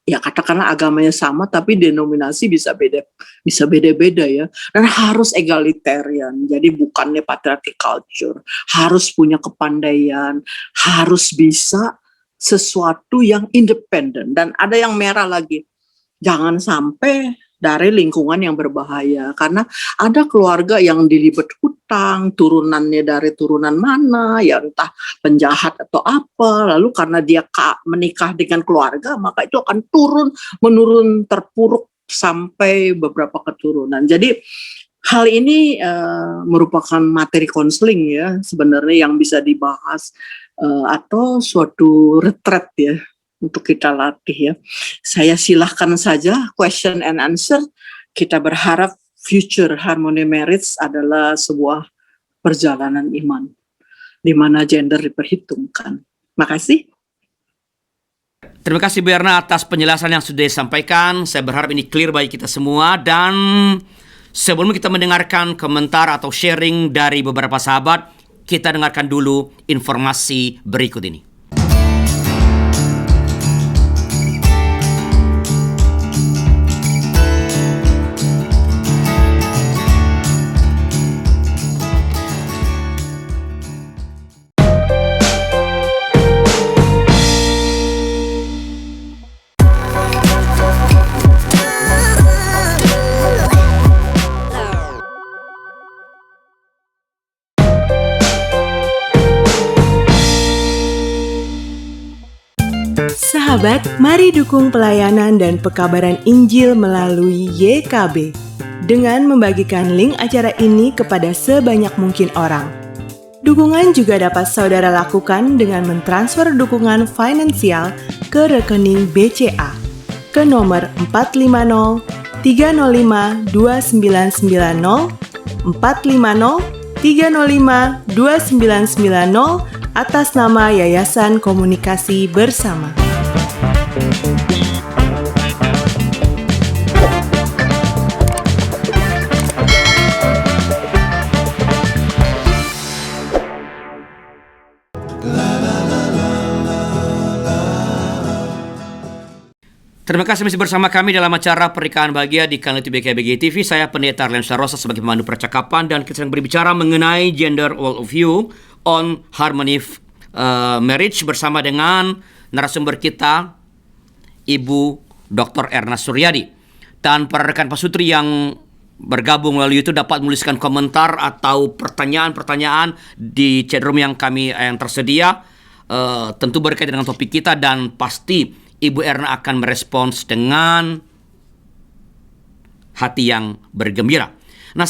ya katakanlah agamanya sama tapi denominasi bisa beda-beda ya, dan harus egalitarian. Jadi bukannya patriarchy culture, harus punya kepandaian, harus bisa sesuatu yang independen. Dan ada yang merah lagi, jangan sampai dari lingkungan yang berbahaya, karena ada keluarga yang dilibat hutang, turunannya dari turunan mana, ya entah penjahat atau apa, lalu karena dia menikah dengan keluarga, maka itu akan menurun terpuruk sampai beberapa keturunan. Jadi hal ini merupakan materi konseling ya, sebenarnya yang bisa dibahas atau suatu retret ya, untuk kita latih ya. Saya silahkan saja question and answer. Kita berharap future harmony marriage adalah sebuah perjalanan iman di mana gender diperhitungkan. Makasih. Terima kasih Bu Erna atas penjelasan yang sudah disampaikan. Saya berharap ini clear bagi kita semua. Dan sebelum kita mendengarkan komentar atau sharing dari beberapa sahabat, kita dengarkan dulu informasi berikut ini. Sahabat, mari dukung pelayanan dan pekabaran Injil melalui YKB dengan membagikan link acara ini kepada sebanyak mungkin orang. Dukungan juga dapat saudara lakukan dengan mentransfer dukungan finansial ke rekening BCA ke nomor 450 305 2990 450 305 2990 atas nama Yayasan Komunikasi Bersama. Terima kasih masih bersama kami dalam acara Pernikahan Bahagia di kanal YouTube BKBG TV. Saya Pendeta Arlianus Larosa sebagai pemandu percakapan, dan kita sedang berbicara mengenai gender worldview on harmony marriage bersama dengan narasumber kita Ibu Dr. Erna Suryadi dan para rekan pasutri yang bergabung melalui YouTube dapat menuliskan komentar atau pertanyaan-pertanyaan di chat room yang tersedia, tentu berkaitan dengan topik kita, dan pasti Ibu Erna akan merespons dengan hati yang bergembira. Nah,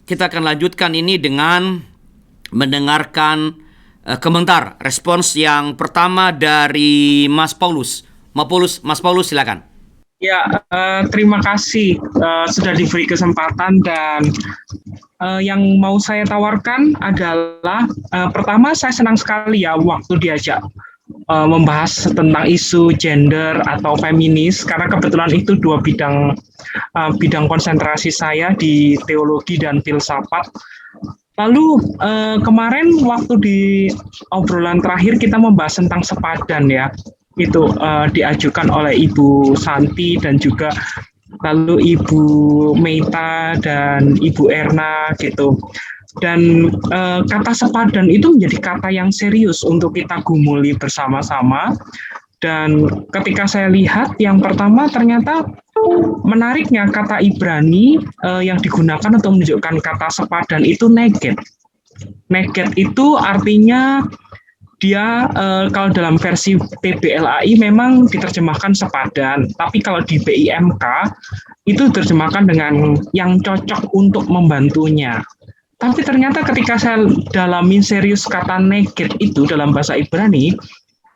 kita akan lanjutkan ini dengan mendengarkan komentar respons yang pertama dari Mas Paulus. Mas Paulus, silakan. Ya, terima kasih sudah diberi kesempatan, dan yang mau saya tawarkan adalah pertama, saya senang sekali ya waktu diajak membahas tentang isu gender atau feminis, karena kebetulan itu dua bidang konsentrasi saya di teologi dan filsafat. Lalu kemarin waktu di obrolan terakhir kita membahas tentang sepadan ya, itu diajukan oleh Ibu Santi dan juga lalu Ibu Meita dan Ibu Erna gitu. Dan kata sepadan itu menjadi kata yang serius untuk kita gumuli bersama-sama. Dan ketika saya lihat, yang pertama ternyata menariknya kata Ibrani yang digunakan untuk menunjukkan kata sepadan itu neged. Neged itu artinya dia kalau dalam versi PBLAI memang diterjemahkan sepadan, tapi kalau di BIMK itu diterjemahkan dengan yang cocok untuk membantunya. Tapi ternyata ketika saya dalamin serius kata neged itu dalam bahasa Ibrani,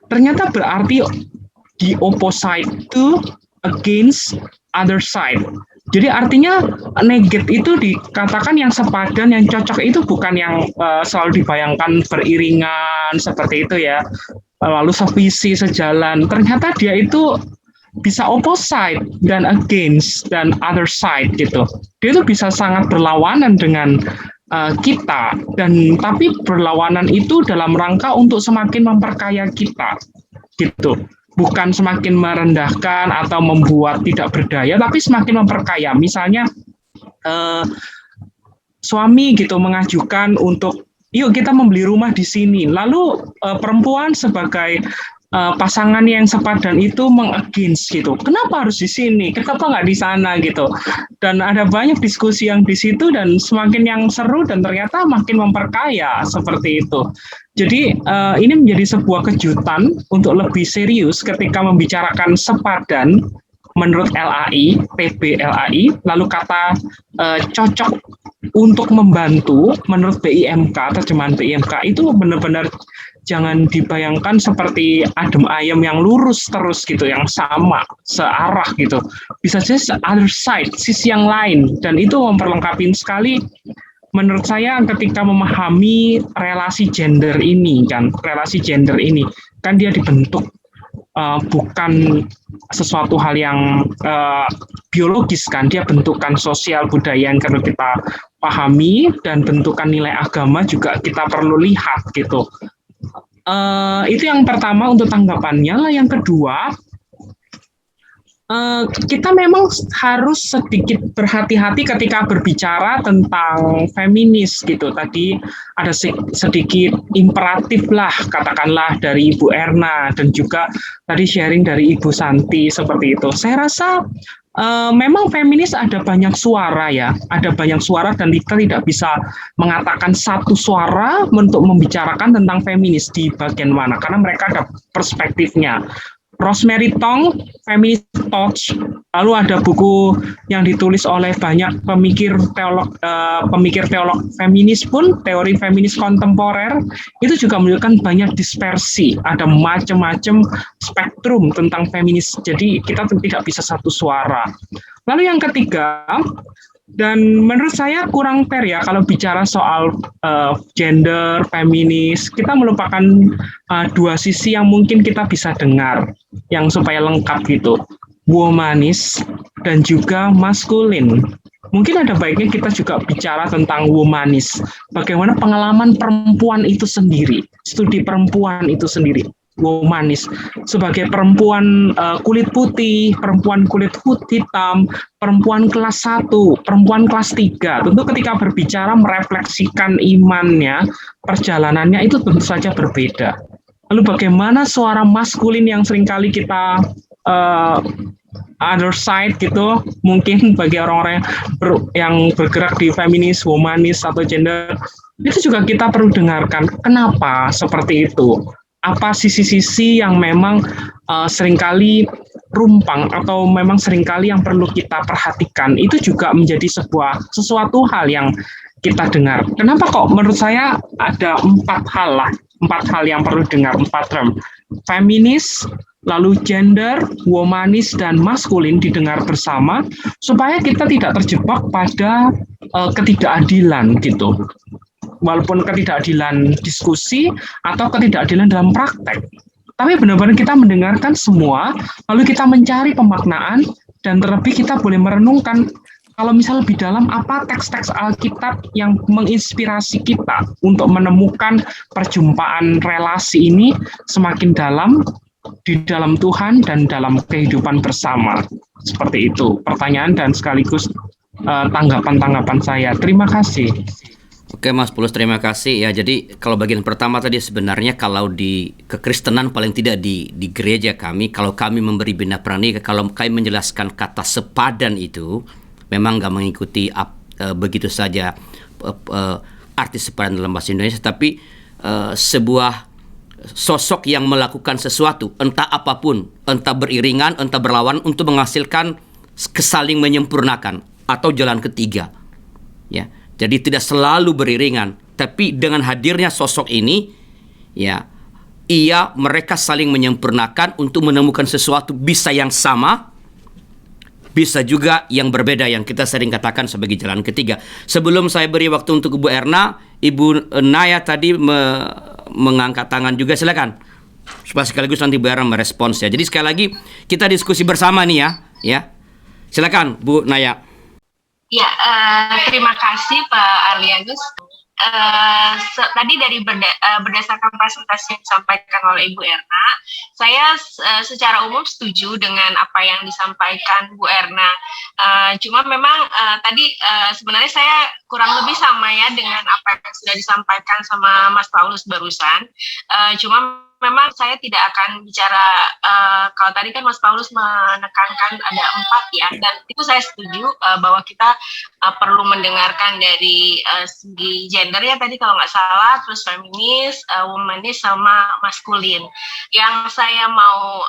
ternyata berarti the opposite to, against, other side. Jadi artinya neged itu dikatakan yang sepadan, yang cocok itu bukan yang selalu dibayangkan beriringan seperti itu ya, lalu sevisi, sejalan. Ternyata dia itu bisa opposite dan against dan other side gitu. Dia itu bisa sangat berlawanan dengan kita, dan tapi berlawanan itu dalam rangka untuk semakin memperkaya kita gitu. Bukan semakin merendahkan atau membuat tidak berdaya, tapi semakin memperkaya. Misalnya suami gitu mengajukan untuk yuk kita membeli rumah di sini, lalu perempuan sebagai pasangan yang sepadan itu meng-against gitu. Kenapa harus di sini? Kenapa nggak di sana gitu? Dan ada banyak diskusi yang di situ, dan semakin yang seru dan ternyata makin memperkaya seperti itu. Jadi ini menjadi sebuah kejutan untuk lebih serius ketika membicarakan sepadan menurut LAI, PBLAI, lalu kata cocok untuk membantu menurut BIMK, terjemahan BIMK itu benar-benar jangan dibayangkan seperti adem ayam yang lurus terus gitu, yang sama, searah gitu. Bisa jadi other side, sisi yang lain, dan itu memperlengkapi sekali menurut saya ketika memahami relasi gender ini kan. Relasi gender ini kan dia dibentuk bukan sesuatu hal yang biologis kan, dia bentukan sosial budaya yang perlu kita pahami, dan bentukan nilai agama juga kita perlu lihat gitu. Itu yang pertama untuk tanggapannya. Yang kedua, kita memang harus sedikit berhati-hati ketika berbicara tentang feminis gitu. Tadi ada sedikit imperatif lah, katakanlah dari Ibu Erna, dan juga tadi sharing dari Ibu Santi seperti itu. Saya rasa memang feminis ada banyak suara ya, ada banyak suara, dan kita tidak bisa mengatakan satu suara untuk membicarakan tentang feminis di bagian mana, karena mereka ada perspektifnya. Rosemary Tong, Feminist Thoughts, lalu ada buku yang ditulis oleh banyak pemikir teolog feminis pun, teori feminis kontemporer, itu juga menunjukkan banyak dispersi, ada macam-macam spektrum tentang feminis, jadi kita tidak bisa satu suara. Lalu yang ketiga, dan menurut saya kurang fair ya kalau bicara soal gender, feminis, kita melupakan dua sisi yang mungkin kita bisa dengar, yang supaya lengkap gitu, womanis dan juga maskulin. Mungkin ada baiknya kita juga bicara tentang womanis, bagaimana pengalaman perempuan itu sendiri, studi perempuan itu sendiri. Womanis sebagai perempuan kulit putih, perempuan kulit hitam, perempuan kelas 1, perempuan kelas 3. Tentu ketika berbicara merefleksikan imannya, perjalanannya itu tentu saja berbeda. Lalu bagaimana suara maskulin yang seringkali kita other side gitu, mungkin bagi orang-orang yang bergerak di feminis, womanis atau gender, itu juga kita perlu dengarkan kenapa seperti itu. Apa sisi-sisi yang memang seringkali rumpang atau memang seringkali yang perlu kita perhatikan, itu juga menjadi sesuatu hal yang kita dengar. Kenapa kok menurut saya ada 4 hal yang perlu dengar, 4 term. Feminis, lalu gender, womanis, dan maskulin didengar bersama supaya kita tidak terjebak pada ketidakadilan gitu. Walaupun ketidakadilan diskusi atau ketidakadilan dalam praktek. Tapi benar-benar kita mendengarkan semua, lalu kita mencari pemaknaan, dan terlebih kita boleh merenungkan kalau misal lebih dalam apa teks-teks Alkitab yang menginspirasi kita untuk menemukan perjumpaan relasi ini semakin dalam di dalam Tuhan dan dalam kehidupan bersama. Seperti itu pertanyaan dan sekaligus tanggapan-tanggapan saya. Terima kasih. Oke Mas Paulus, terima kasih ya. Jadi kalau bagian pertama tadi sebenarnya kalau di kekristenan paling tidak di gereja kami, kalau kami memberi bina pranikah, kalau kami menjelaskan kata sepadan itu memang nggak mengikuti begitu saja arti sepadan dalam bahasa Indonesia, tapi sebuah sosok yang melakukan sesuatu, entah apapun, entah beriringan, entah berlawan untuk menghasilkan kesaling menyempurnakan atau jalan ketiga. Ya, jadi tidak selalu beriringan, tapi dengan hadirnya sosok ini, ya, mereka saling menyempurnakan untuk menemukan sesuatu, bisa yang sama, bisa juga yang berbeda, yang kita sering katakan sebagai jalan ketiga. Sebelum saya beri waktu untuk Ibu Erna, Ibu Naya tadi mengangkat tangan juga, silakan. Supaya sekaligus nanti Bu Erna merespons ya. Jadi sekali lagi kita diskusi bersama nih ya. Silakan Bu Naya. Ya, terima kasih Pak Arlianus. Tadi dari berdasarkan presentasi yang disampaikan oleh Ibu Erna, saya secara umum setuju dengan apa yang disampaikan Bu Erna. Cuma memang tadi sebenarnya saya kurang lebih sama ya dengan apa yang sudah disampaikan sama Mas Paulus barusan. Cuma memang saya tidak akan bicara, kalau tadi kan Mas Paulus menekankan ada 4 ya, dan itu saya setuju bahwa kita perlu mendengarkan dari segi gender ya tadi kalau nggak salah, terus feminis, womanis, sama maskulin. Yang saya mau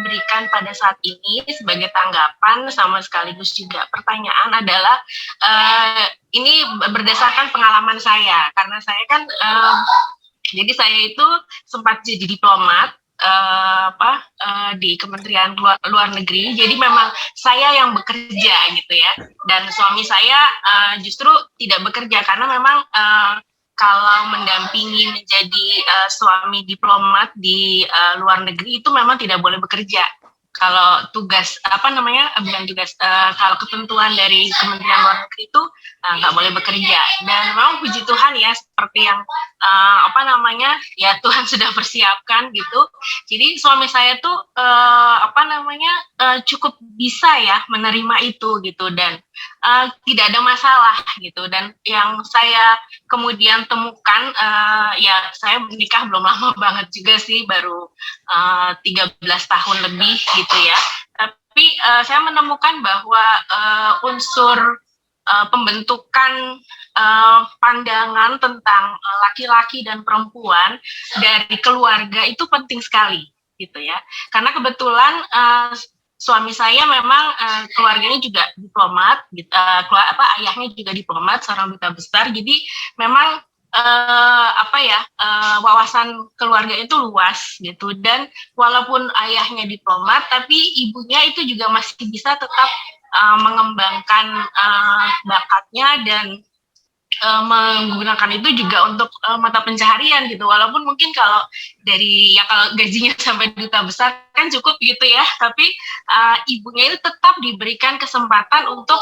berikan pada saat ini sebagai tanggapan sama sekaligus juga pertanyaan adalah ini berdasarkan pengalaman saya, karena saya kan jadi saya itu sempat jadi diplomat di Kementerian Luar Negeri. Jadi memang saya yang bekerja gitu ya. Dan suami saya justru tidak bekerja karena memang kalau mendampingi menjadi suami diplomat di luar negeri itu memang tidak boleh bekerja. Kalau tugas bukan tugas, kalau ketentuan dari Kementerian Luar Negeri itu nggak boleh bekerja. Dan memang puji Tuhan ya, seperti yang ya Tuhan sudah persiapkan gitu. Jadi suami saya tuh cukup bisa ya menerima itu gitu, dan tidak ada masalah gitu. Dan yang saya kemudian temukan, ya saya menikah belum lama banget juga sih, baru 13 tahun lebih gitu ya. Tapi saya menemukan bahwa unsur pembentukan pandangan tentang laki-laki dan perempuan dari keluarga itu penting sekali gitu ya. Karena kebetulan suami saya memang keluarganya juga diplomat, ayahnya juga diplomat, seorang duta besar. Jadi memang wawasan keluarga itu luas gitu. Dan walaupun ayahnya diplomat, tapi ibunya itu juga masih bisa tetap mengembangkan bakatnya dan menggunakan itu juga untuk mata pencaharian gitu. Walaupun mungkin kalau gajinya sampai duta besar kan cukup gitu ya, tapi ibunya itu tetap diberikan kesempatan untuk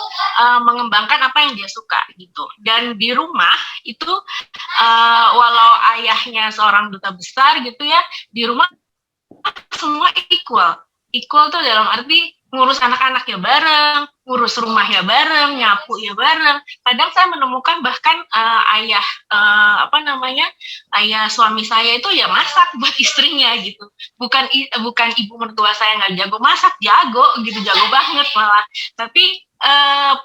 mengembangkan apa yang dia suka gitu. Dan di rumah itu walau ayahnya seorang duta besar gitu ya, di rumah semua equal tuh dalam arti ngurus anak-anak ya bareng, ngurus rumah ya bareng, nyapu ya bareng. Kadang saya menemukan bahkan ayah ayah suami saya itu ya masak buat istrinya gitu. Bukan ibu mertua saya nggak jago masak, jago gitu, jago banget malah. Tapi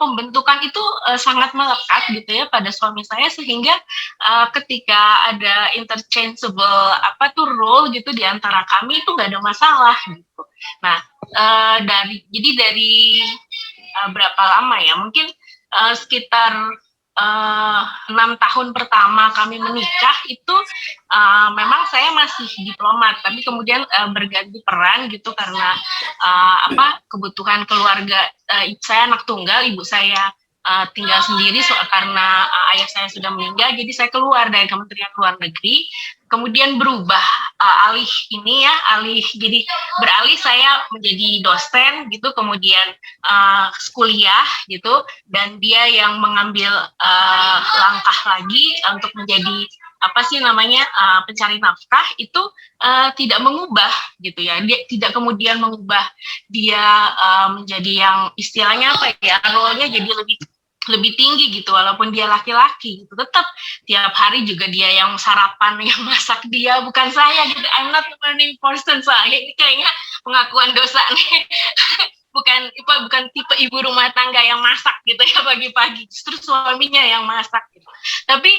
pembentukan itu sangat melekat gitu ya pada suami saya, sehingga ketika ada interchangeable role gitu di antara kami itu nggak ada masalah gitu. Nah, dari berapa lama ya? Mungkin sekitar 6 tahun pertama kami menikah itu memang saya masih diplomat, tapi kemudian berganti peran gitu karena kebutuhan keluarga. Saya anak tunggal, ibu saya tinggal sendiri karena ayah saya sudah meninggal, jadi saya keluar dari Kementerian Luar Negeri, kemudian berubah jadi beralih saya menjadi dosen gitu, kemudian kuliah gitu, dan dia yang mengambil langkah lagi untuk menjadi pencari nafkah itu tidak mengubah gitu ya, dia tidak kemudian mengubah dia menjadi yang istilahnya role-nya jadi lebih tinggi gitu, walaupun dia laki-laki gitu, tetap tiap hari juga dia yang sarapan, yang masak dia, bukan saya gitu. I'm not the morning person, saya ini kayaknya pengakuan dosa nih. bukan tipe ibu rumah tangga yang masak gitu ya pagi-pagi, justru suaminya yang masak gitu. Tapi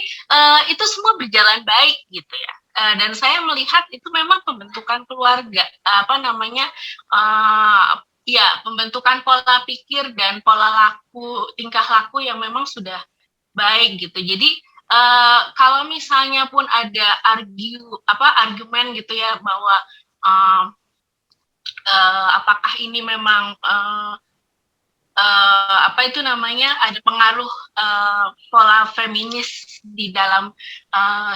itu semua berjalan baik gitu ya. Dan saya melihat itu memang pembentukan keluarga, pembentukan pola pikir dan tingkah laku yang memang sudah baik gitu. Jadi kalau misalnya pun ada argumen gitu ya bahwa apakah ini memang ada pengaruh pola feminis di dalam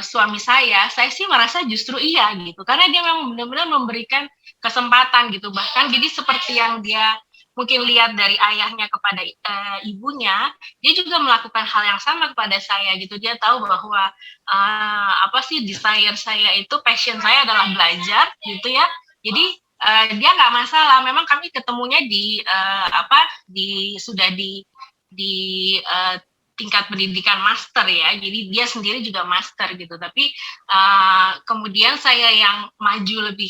suami saya sih merasa justru iya gitu, karena dia memang benar-benar memberikan kesempatan gitu, bahkan jadi seperti yang dia mungkin lihat dari ayahnya kepada ibunya, dia juga melakukan hal yang sama kepada saya gitu. Dia tahu bahwa desire saya itu, passion saya adalah belajar gitu ya, jadi dia nggak masalah. Memang kami ketemunya di tingkat pendidikan master ya, jadi dia sendiri juga master gitu. Tapi kemudian saya yang maju lebih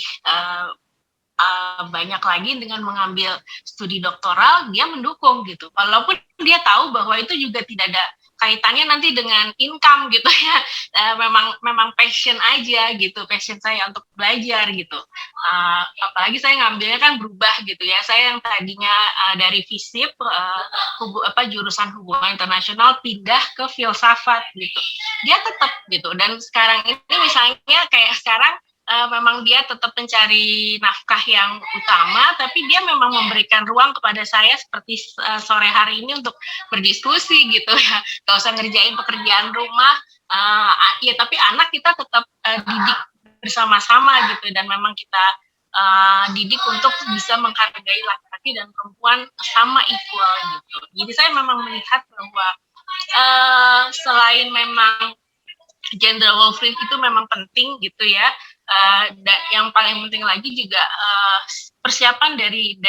banyak lagi dengan mengambil studi doktoral, dia mendukung gitu. Walaupun dia tahu bahwa itu juga tidak ada kaitannya nanti dengan income gitu ya. Memang passion aja gitu, passion saya untuk belajar gitu. Apalagi saya ngambilnya kan berubah gitu ya. Saya yang tadinya dari FISIP jurusan hubungan internasional pindah ke filsafat gitu. Dia tetap gitu. Dan sekarang ini misalnya kayak sekarang memang dia tetap mencari nafkah yang utama, tapi dia memang memberikan ruang kepada saya seperti sore hari ini untuk berdiskusi gitu ya. Gak usah ngerjain pekerjaan rumah, tapi anak kita tetap didik bersama-sama gitu, dan memang kita didik untuk bisa menghargai laki-laki dan perempuan sama equal gitu. Jadi saya memang melihat bahwa selain memang gender role free itu memang penting gitu ya. Dan yang paling penting lagi juga persiapan dari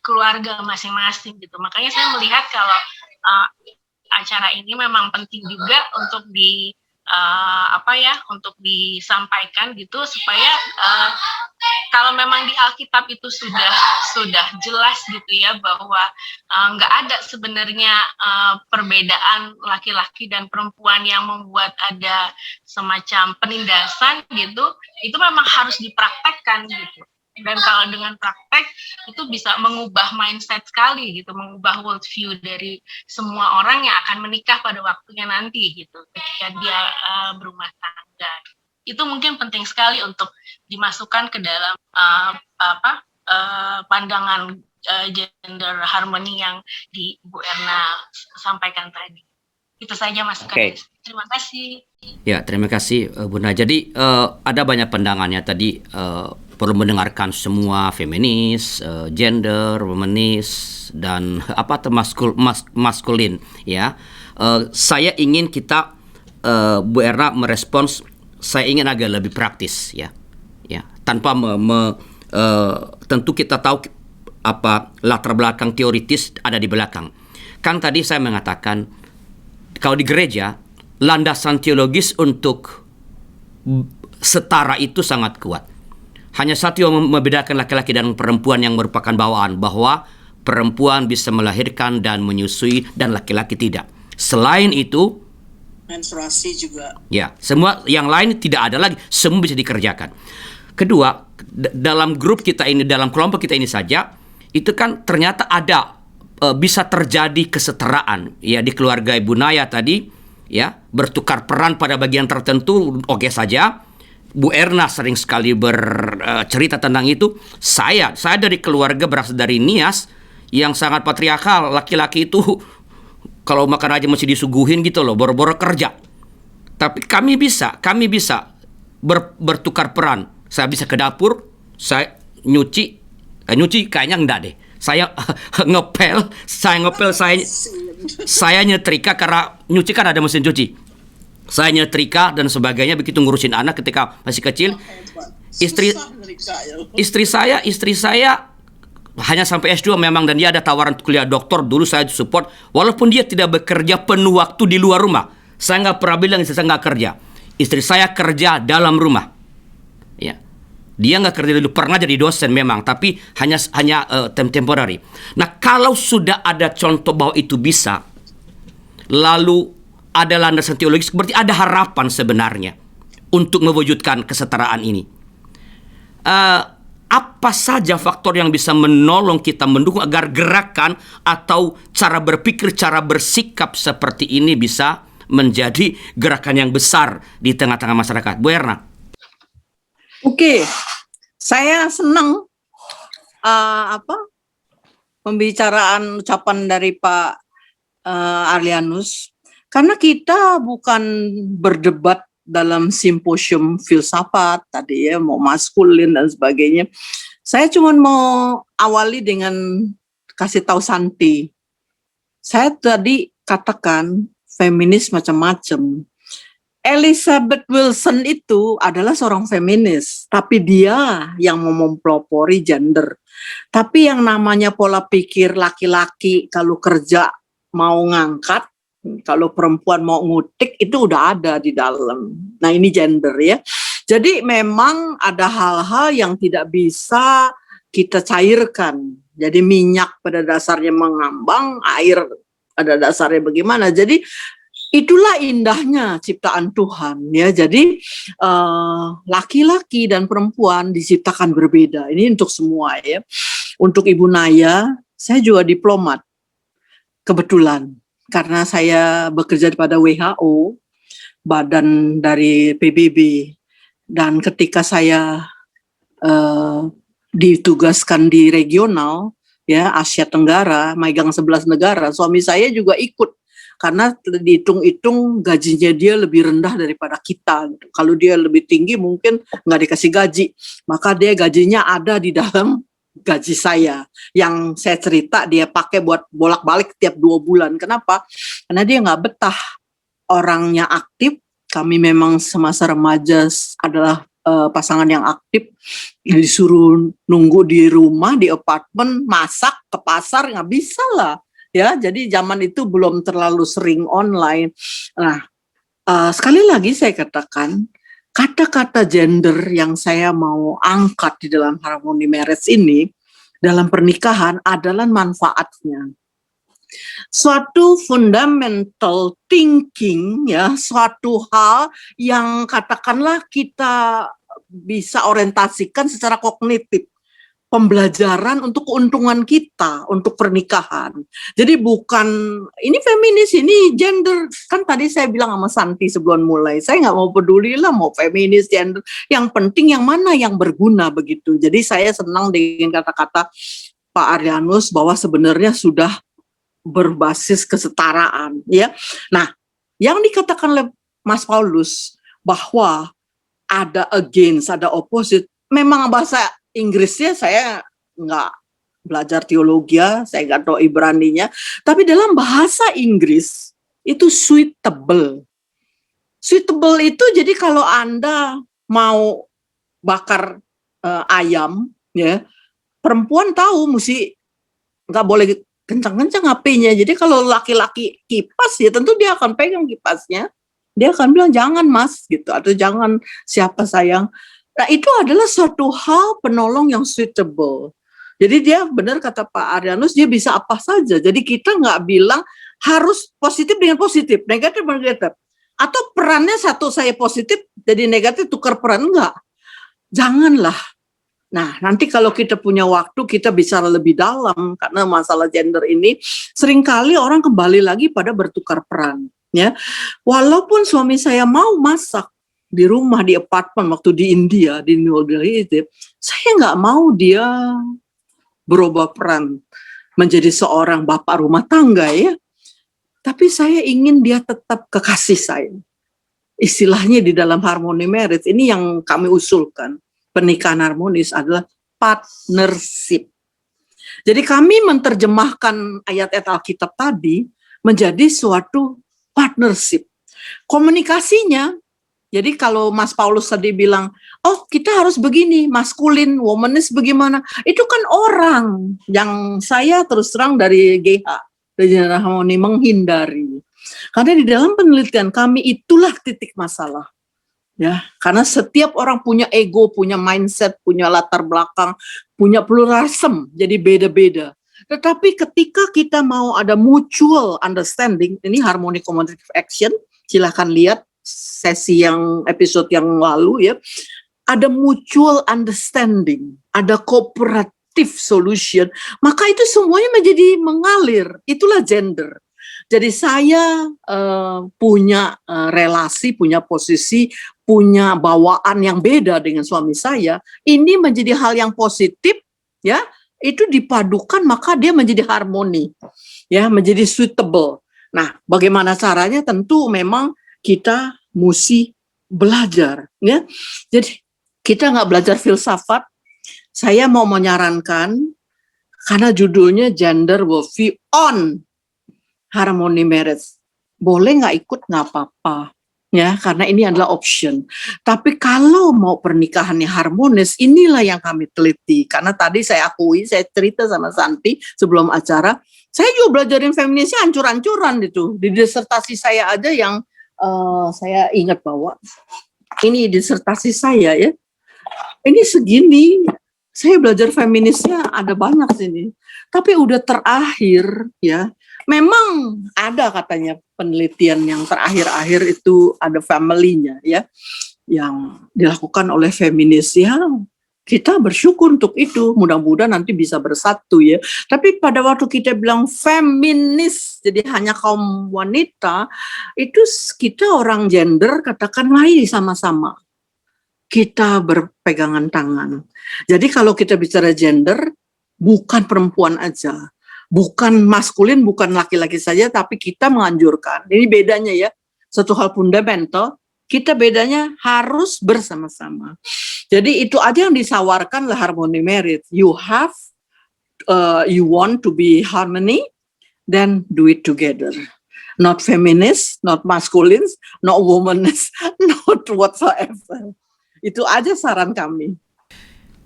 keluarga masing-masing gitu. Makanya saya melihat kalau acara ini memang penting juga untuk untuk disampaikan gitu, supaya kalau memang di Alkitab itu sudah jelas gitu ya bahwa nggak ada sebenarnya perbedaan laki-laki dan perempuan yang membuat ada semacam penindasan gitu, itu memang harus dipraktekkan gitu. Dan kalau dengan praktek itu bisa mengubah mindset sekali gitu, mengubah world view dari semua orang yang akan menikah pada waktunya nanti gitu, ketika dia berumah tangga. Itu mungkin penting sekali untuk dimasukkan ke dalam pandangan gender harmony yang di Bu Erna sampaikan tadi. Itu saja masukan. Okay. Terima kasih. Ya, terima kasih Bunda. Jadi ada banyak pandangannya tadi, perlu mendengarkan semua feminis, gender, womanis, dan maskulin ya. Saya ingin kita Bu Erna merespons, saya ingin agak lebih praktis ya. Tanpa tentu kita tahu latar belakang teoritis ada di belakang. Kan tadi saya mengatakan kalau di gereja landasan teologis untuk setara itu sangat kuat. Hanya satu yang membedakan laki-laki dan perempuan yang merupakan bawaan, bahwa perempuan bisa melahirkan dan menyusui dan laki-laki tidak. Selain itu, menstruasi juga. ya, semua yang lain tidak ada lagi, semua bisa dikerjakan. Kedua, dalam grup kita ini, dalam kelompok kita ini saja, itu kan ternyata ada bisa terjadi kesetaraan. Ya, di keluarga Ibu Naya tadi, ya, bertukar peran pada bagian tertentu, oke saja. Bu Erna sering sekali bercerita tentang itu. Saya dari keluarga berasal dari Nias yang sangat patriarkal. Laki-laki itu kalau makan aja mesti disuguhin gitu loh, boro-boro kerja. Tapi kami bisa bertukar peran. Saya bisa ke dapur, saya nyuci kayaknya enggak deh. Saya ngepel, saya nyetrika karena nyuci kan ada mesin cuci. Saya nyetrika dan sebagainya, begitu ngurusin anak ketika masih kecil. Istri saya hanya sampai S2 memang, dan dia ada tawaran kuliah doktor. Dulu saya support, walaupun dia tidak bekerja penuh waktu di luar rumah. Saya nggak pernah bilang istri saya nggak kerja. Istri saya kerja dalam rumah. Ya, dia nggak kerja dulu, pernah jadi dosen memang, tapi hanya temporary. Nah, kalau sudah ada contoh bahwa itu bisa, lalu ada landasan teologis, berarti ada harapan sebenarnya untuk mewujudkan kesetaraan ini. Apa saja faktor yang bisa menolong kita mendukung agar gerakan atau cara berpikir, cara bersikap seperti ini bisa menjadi gerakan yang besar di tengah-tengah masyarakat? Bu Erna. Oke, saya senang pembicaraan ucapan dari Pak Arlianus, karena kita bukan berdebat dalam simposium filsafat tadi ya, mau maskulin dan sebagainya. Saya cuma mau awali dengan kasih tahu Santi. Saya tadi katakan feminis macam-macam. Elizabeth Wilson itu adalah seorang feminis, tapi dia yang mau mempelopori gender. Tapi yang namanya pola pikir laki-laki kalau kerja mau ngangkat, kalau perempuan mau ngutik, itu udah ada di dalam. Nah, ini gender ya. Jadi memang ada hal-hal yang tidak bisa kita cairkan. Jadi minyak pada dasarnya mengambang, air pada dasarnya bagaimana. Jadi itulah indahnya ciptaan Tuhan ya. Jadi laki-laki dan perempuan diciptakan berbeda. Ini untuk semua ya. Untuk Ibu Naya, saya juga diplomat. Kebetulan karena saya bekerja pada WHO, badan dari PBB, dan ketika saya ditugaskan di regional ya, Asia Tenggara, megang 11 negara, suami saya juga ikut. Karena dihitung-hitung gajinya dia lebih rendah daripada kita. Kalau dia lebih tinggi mungkin nggak dikasih gaji. Maka dia gajinya ada di dalam gaji saya. Yang saya cerita dia pakai buat bolak-balik tiap 2 bulan. Kenapa? Karena dia nggak betah. Orangnya aktif. Kami memang semasa remaja adalah pasangan yang aktif. Disuruh nunggu di rumah, di apartemen, masak, ke pasar, nggak bisa lah. Ya, jadi zaman itu belum terlalu sering online. Nah, sekali lagi saya katakan, kata-kata gender yang saya mau angkat di dalam harmoni marriage ini, dalam pernikahan adalah manfaatnya. Suatu fundamental thinking, ya, suatu hal yang katakanlah kita bisa orientasikan secara kognitif. Pembelajaran untuk keuntungan kita, untuk pernikahan. Jadi bukan, ini feminis, ini gender. Kan tadi saya bilang sama Santi sebelum mulai, saya nggak mau peduli lah mau feminis, gender. Yang penting yang mana yang berguna begitu. Jadi saya senang dengan kata-kata Pak Arlianus bahwa sebenarnya sudah berbasis kesetaraan. Ya. Nah, yang dikatakan oleh Mas Paulus bahwa ada against, ada opposite, memang bahasa Inggrisnya saya nggak belajar teologi, saya nggak tahu Ibraninya, tapi dalam bahasa Inggris itu suitable. Suitable itu jadi kalau Anda mau bakar ayam, ya, perempuan tahu mesti nggak boleh kencang-kencang HP-nya. Jadi kalau laki-laki kipas ya tentu dia akan pegang kipasnya. Dia akan bilang jangan mas gitu, atau jangan siapa sayang. Nah itu adalah suatu hal penolong yang suitable. Jadi dia benar kata Pak Arlianus, dia bisa apa saja. Jadi kita nggak bilang harus positif dengan positif, negatif dengan negatif. Atau perannya satu saya positif, jadi negatif tukar peran, enggak. Janganlah. Nah, nanti kalau kita punya waktu, kita bisa lebih dalam, karena masalah gender ini, seringkali orang kembali lagi pada bertukar peran. Ya, walaupun suami saya mau masak di rumah, di apartemen, waktu di India, di New Delhi itu, saya nggak mau dia berubah peran menjadi seorang bapak rumah tangga ya. Tapi saya ingin dia tetap kekasih saya. Istilahnya di dalam harmony marriage, ini yang kami usulkan. Pernikahan harmonis adalah partnership. Jadi kami menerjemahkan ayat-ayat Alkitab tadi menjadi suatu partnership. Komunikasinya, jadi kalau Mas Paulus tadi bilang, oh kita harus begini, maskulin, womanis bagaimana, itu kan orang yang saya terus terang dari GH, dari Harmoni menghindari. Karena di dalam penelitian kami itulah titik masalah. Ya, karena setiap orang punya ego, punya mindset, punya latar belakang, punya pluralisme, jadi beda-beda. Tetapi ketika kita mau ada mutual understanding, ini harmony communicative action, silahkan lihat sesi yang episode yang lalu ya, ada mutual understanding, ada cooperative solution, maka itu semuanya menjadi mengalir, itulah gender. Jadi saya punya relasi, punya posisi, punya bawaan yang beda dengan suami saya, ini menjadi hal yang positif, ya, itu dipadukan maka dia menjadi harmoni, ya, menjadi suitable. Nah, bagaimana caranya? Tentu memang kita mesti belajar, ya. Jadi kita nggak belajar filsafat. Saya mau menyarankan karena judulnya Gender Worldview on Harmony Marriage. Boleh nggak ikut nggak apa-apa, ya, karena ini adalah option. Tapi kalau mau pernikahannya harmonis, inilah yang kami teliti. Karena tadi saya akui, saya cerita sama Santi sebelum acara, saya juga belajarin feminisnya hancur-hancuran itu. Di disertasi saya aja yang saya ingat bahwa ini disertasi saya ya, ini segini, saya belajar feminisnya ada banyak sini. Tapi udah terakhir ya, memang ada katanya penelitian yang terakhir-akhir itu ada family-nya ya, yang dilakukan oleh feminis ya. Kita bersyukur untuk itu, mudah-mudahan nanti bisa bersatu ya. Tapi pada waktu kita bilang feminis, jadi hanya kaum wanita, itu kita orang gender katakan mari sama-sama. Kita berpegangan tangan. Jadi kalau kita bicara gender, bukan perempuan aja. Bukan maskulin, bukan laki-laki saja, tapi kita menganjurkan. Ini bedanya ya, satu hal fundamental, kita bedanya harus bersama-sama. Jadi itu aja yang disawarkan lah harmony marriage. You want to be harmony, then do it together. Not feminist, not masculine, not womanist, not whatsoever. Itu aja saran kami.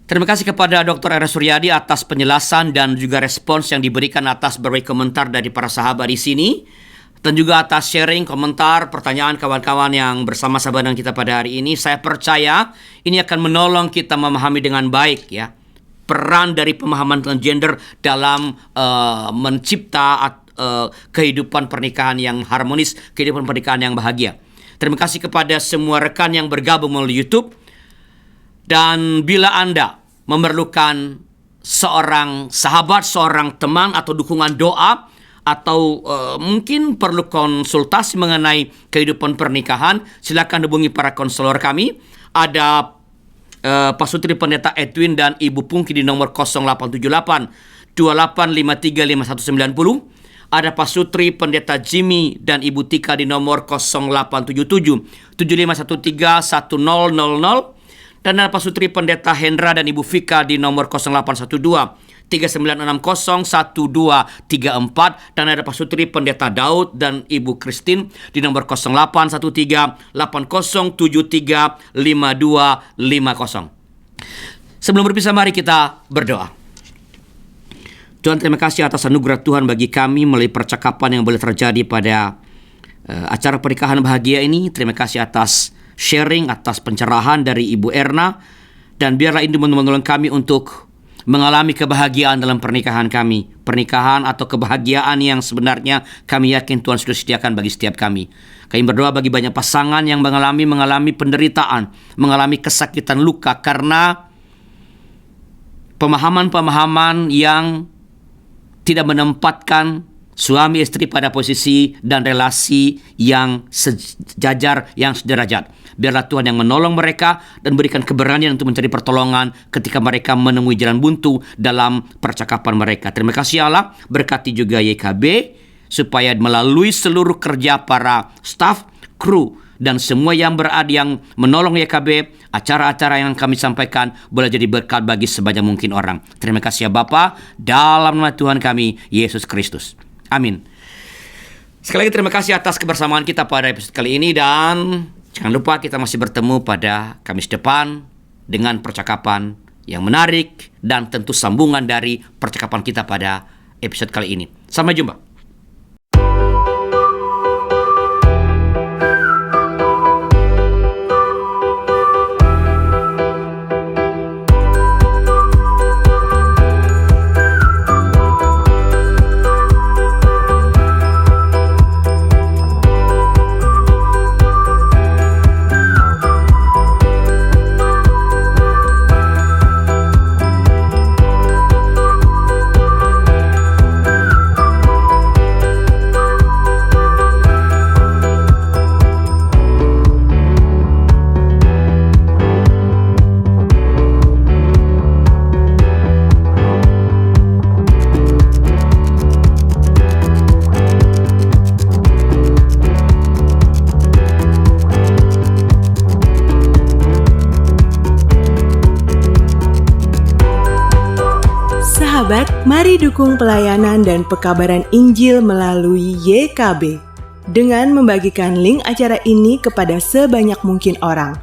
Terima kasih kepada Dr. Era Suryadi atas penjelasan dan juga respons yang diberikan atas berbagai komentar dari para sahabat di sini. Dan juga atas sharing, komentar, pertanyaan kawan-kawan yang bersama-sama dengan kita pada hari ini. Saya percaya ini akan menolong kita memahami dengan baik ya peran dari pemahaman tentang gender dalam mencipta kehidupan pernikahan yang harmonis, kehidupan pernikahan yang bahagia. Terima kasih kepada semua rekan yang bergabung melalui YouTube. Dan bila Anda memerlukan seorang sahabat, seorang teman atau dukungan doa, atau mungkin perlu konsultasi mengenai kehidupan pernikahan, silakan hubungi para konselor kami. Ada Pak Sutri Pendeta Edwin dan Ibu Pungki di nomor 0878 2853 5190. Ada Pak Sutri Pendeta Jimmy dan Ibu Tika di nomor 0877 7513 1000. Dan ada Pak Sutri Pendeta Hendra dan Ibu Vika di nomor 0812 39601234. Dan ada Pak Sutri Pendeta Daud dan Ibu Christine di nomor 0813 8073 5250. Sebelum berpisah, mari kita berdoa. Tuhan, terima kasih atas anugerah Tuhan bagi kami melalui percakapan yang boleh terjadi pada acara pernikahan bahagia ini. Terima kasih atas sharing, atas pencerahan dari Ibu Erna. Dan biarlah ini menolong kami untuk mengalami kebahagiaan dalam pernikahan kami. Pernikahan atau kebahagiaan yang sebenarnya kami yakin Tuhan sudah sediakan bagi setiap kami. Kami berdoa bagi banyak pasangan yang mengalami penderitaan, mengalami kesakitan luka karena pemahaman-pemahaman yang tidak menempatkan suami istri pada posisi dan relasi yang sejajar, yang sederajat. Biarlah Tuhan yang menolong mereka dan berikan keberanian untuk mencari pertolongan ketika mereka menemui jalan buntu dalam percakapan mereka. Terima kasih Allah, berkati juga YKB supaya melalui seluruh kerja para staf, kru, dan semua yang berada yang menolong YKB, acara-acara yang kami sampaikan boleh jadi berkat bagi sebanyak mungkin orang. Terima kasih ya Bapa, dalam nama Tuhan kami, Yesus Kristus. Amin. Sekali lagi terima kasih atas kebersamaan kita pada episode kali ini, dan jangan lupa kita masih bertemu pada Kamis depan dengan percakapan yang menarik dan tentu sambungan dari percakapan kita pada episode kali ini. Sampai jumpa. Sahabat, mari dukung pelayanan dan pekabaran Injil melalui YKB dengan membagikan link acara ini kepada sebanyak mungkin orang.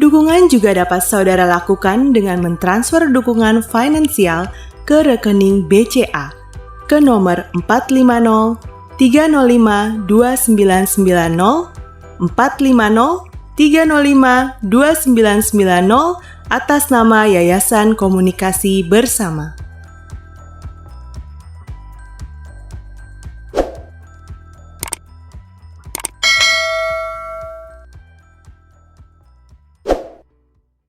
Dukungan juga dapat saudara lakukan dengan mentransfer dukungan finansial ke rekening BCA ke nomor 450 305 2990 450 305 2990 atas nama Yayasan Komunikasi Bersama.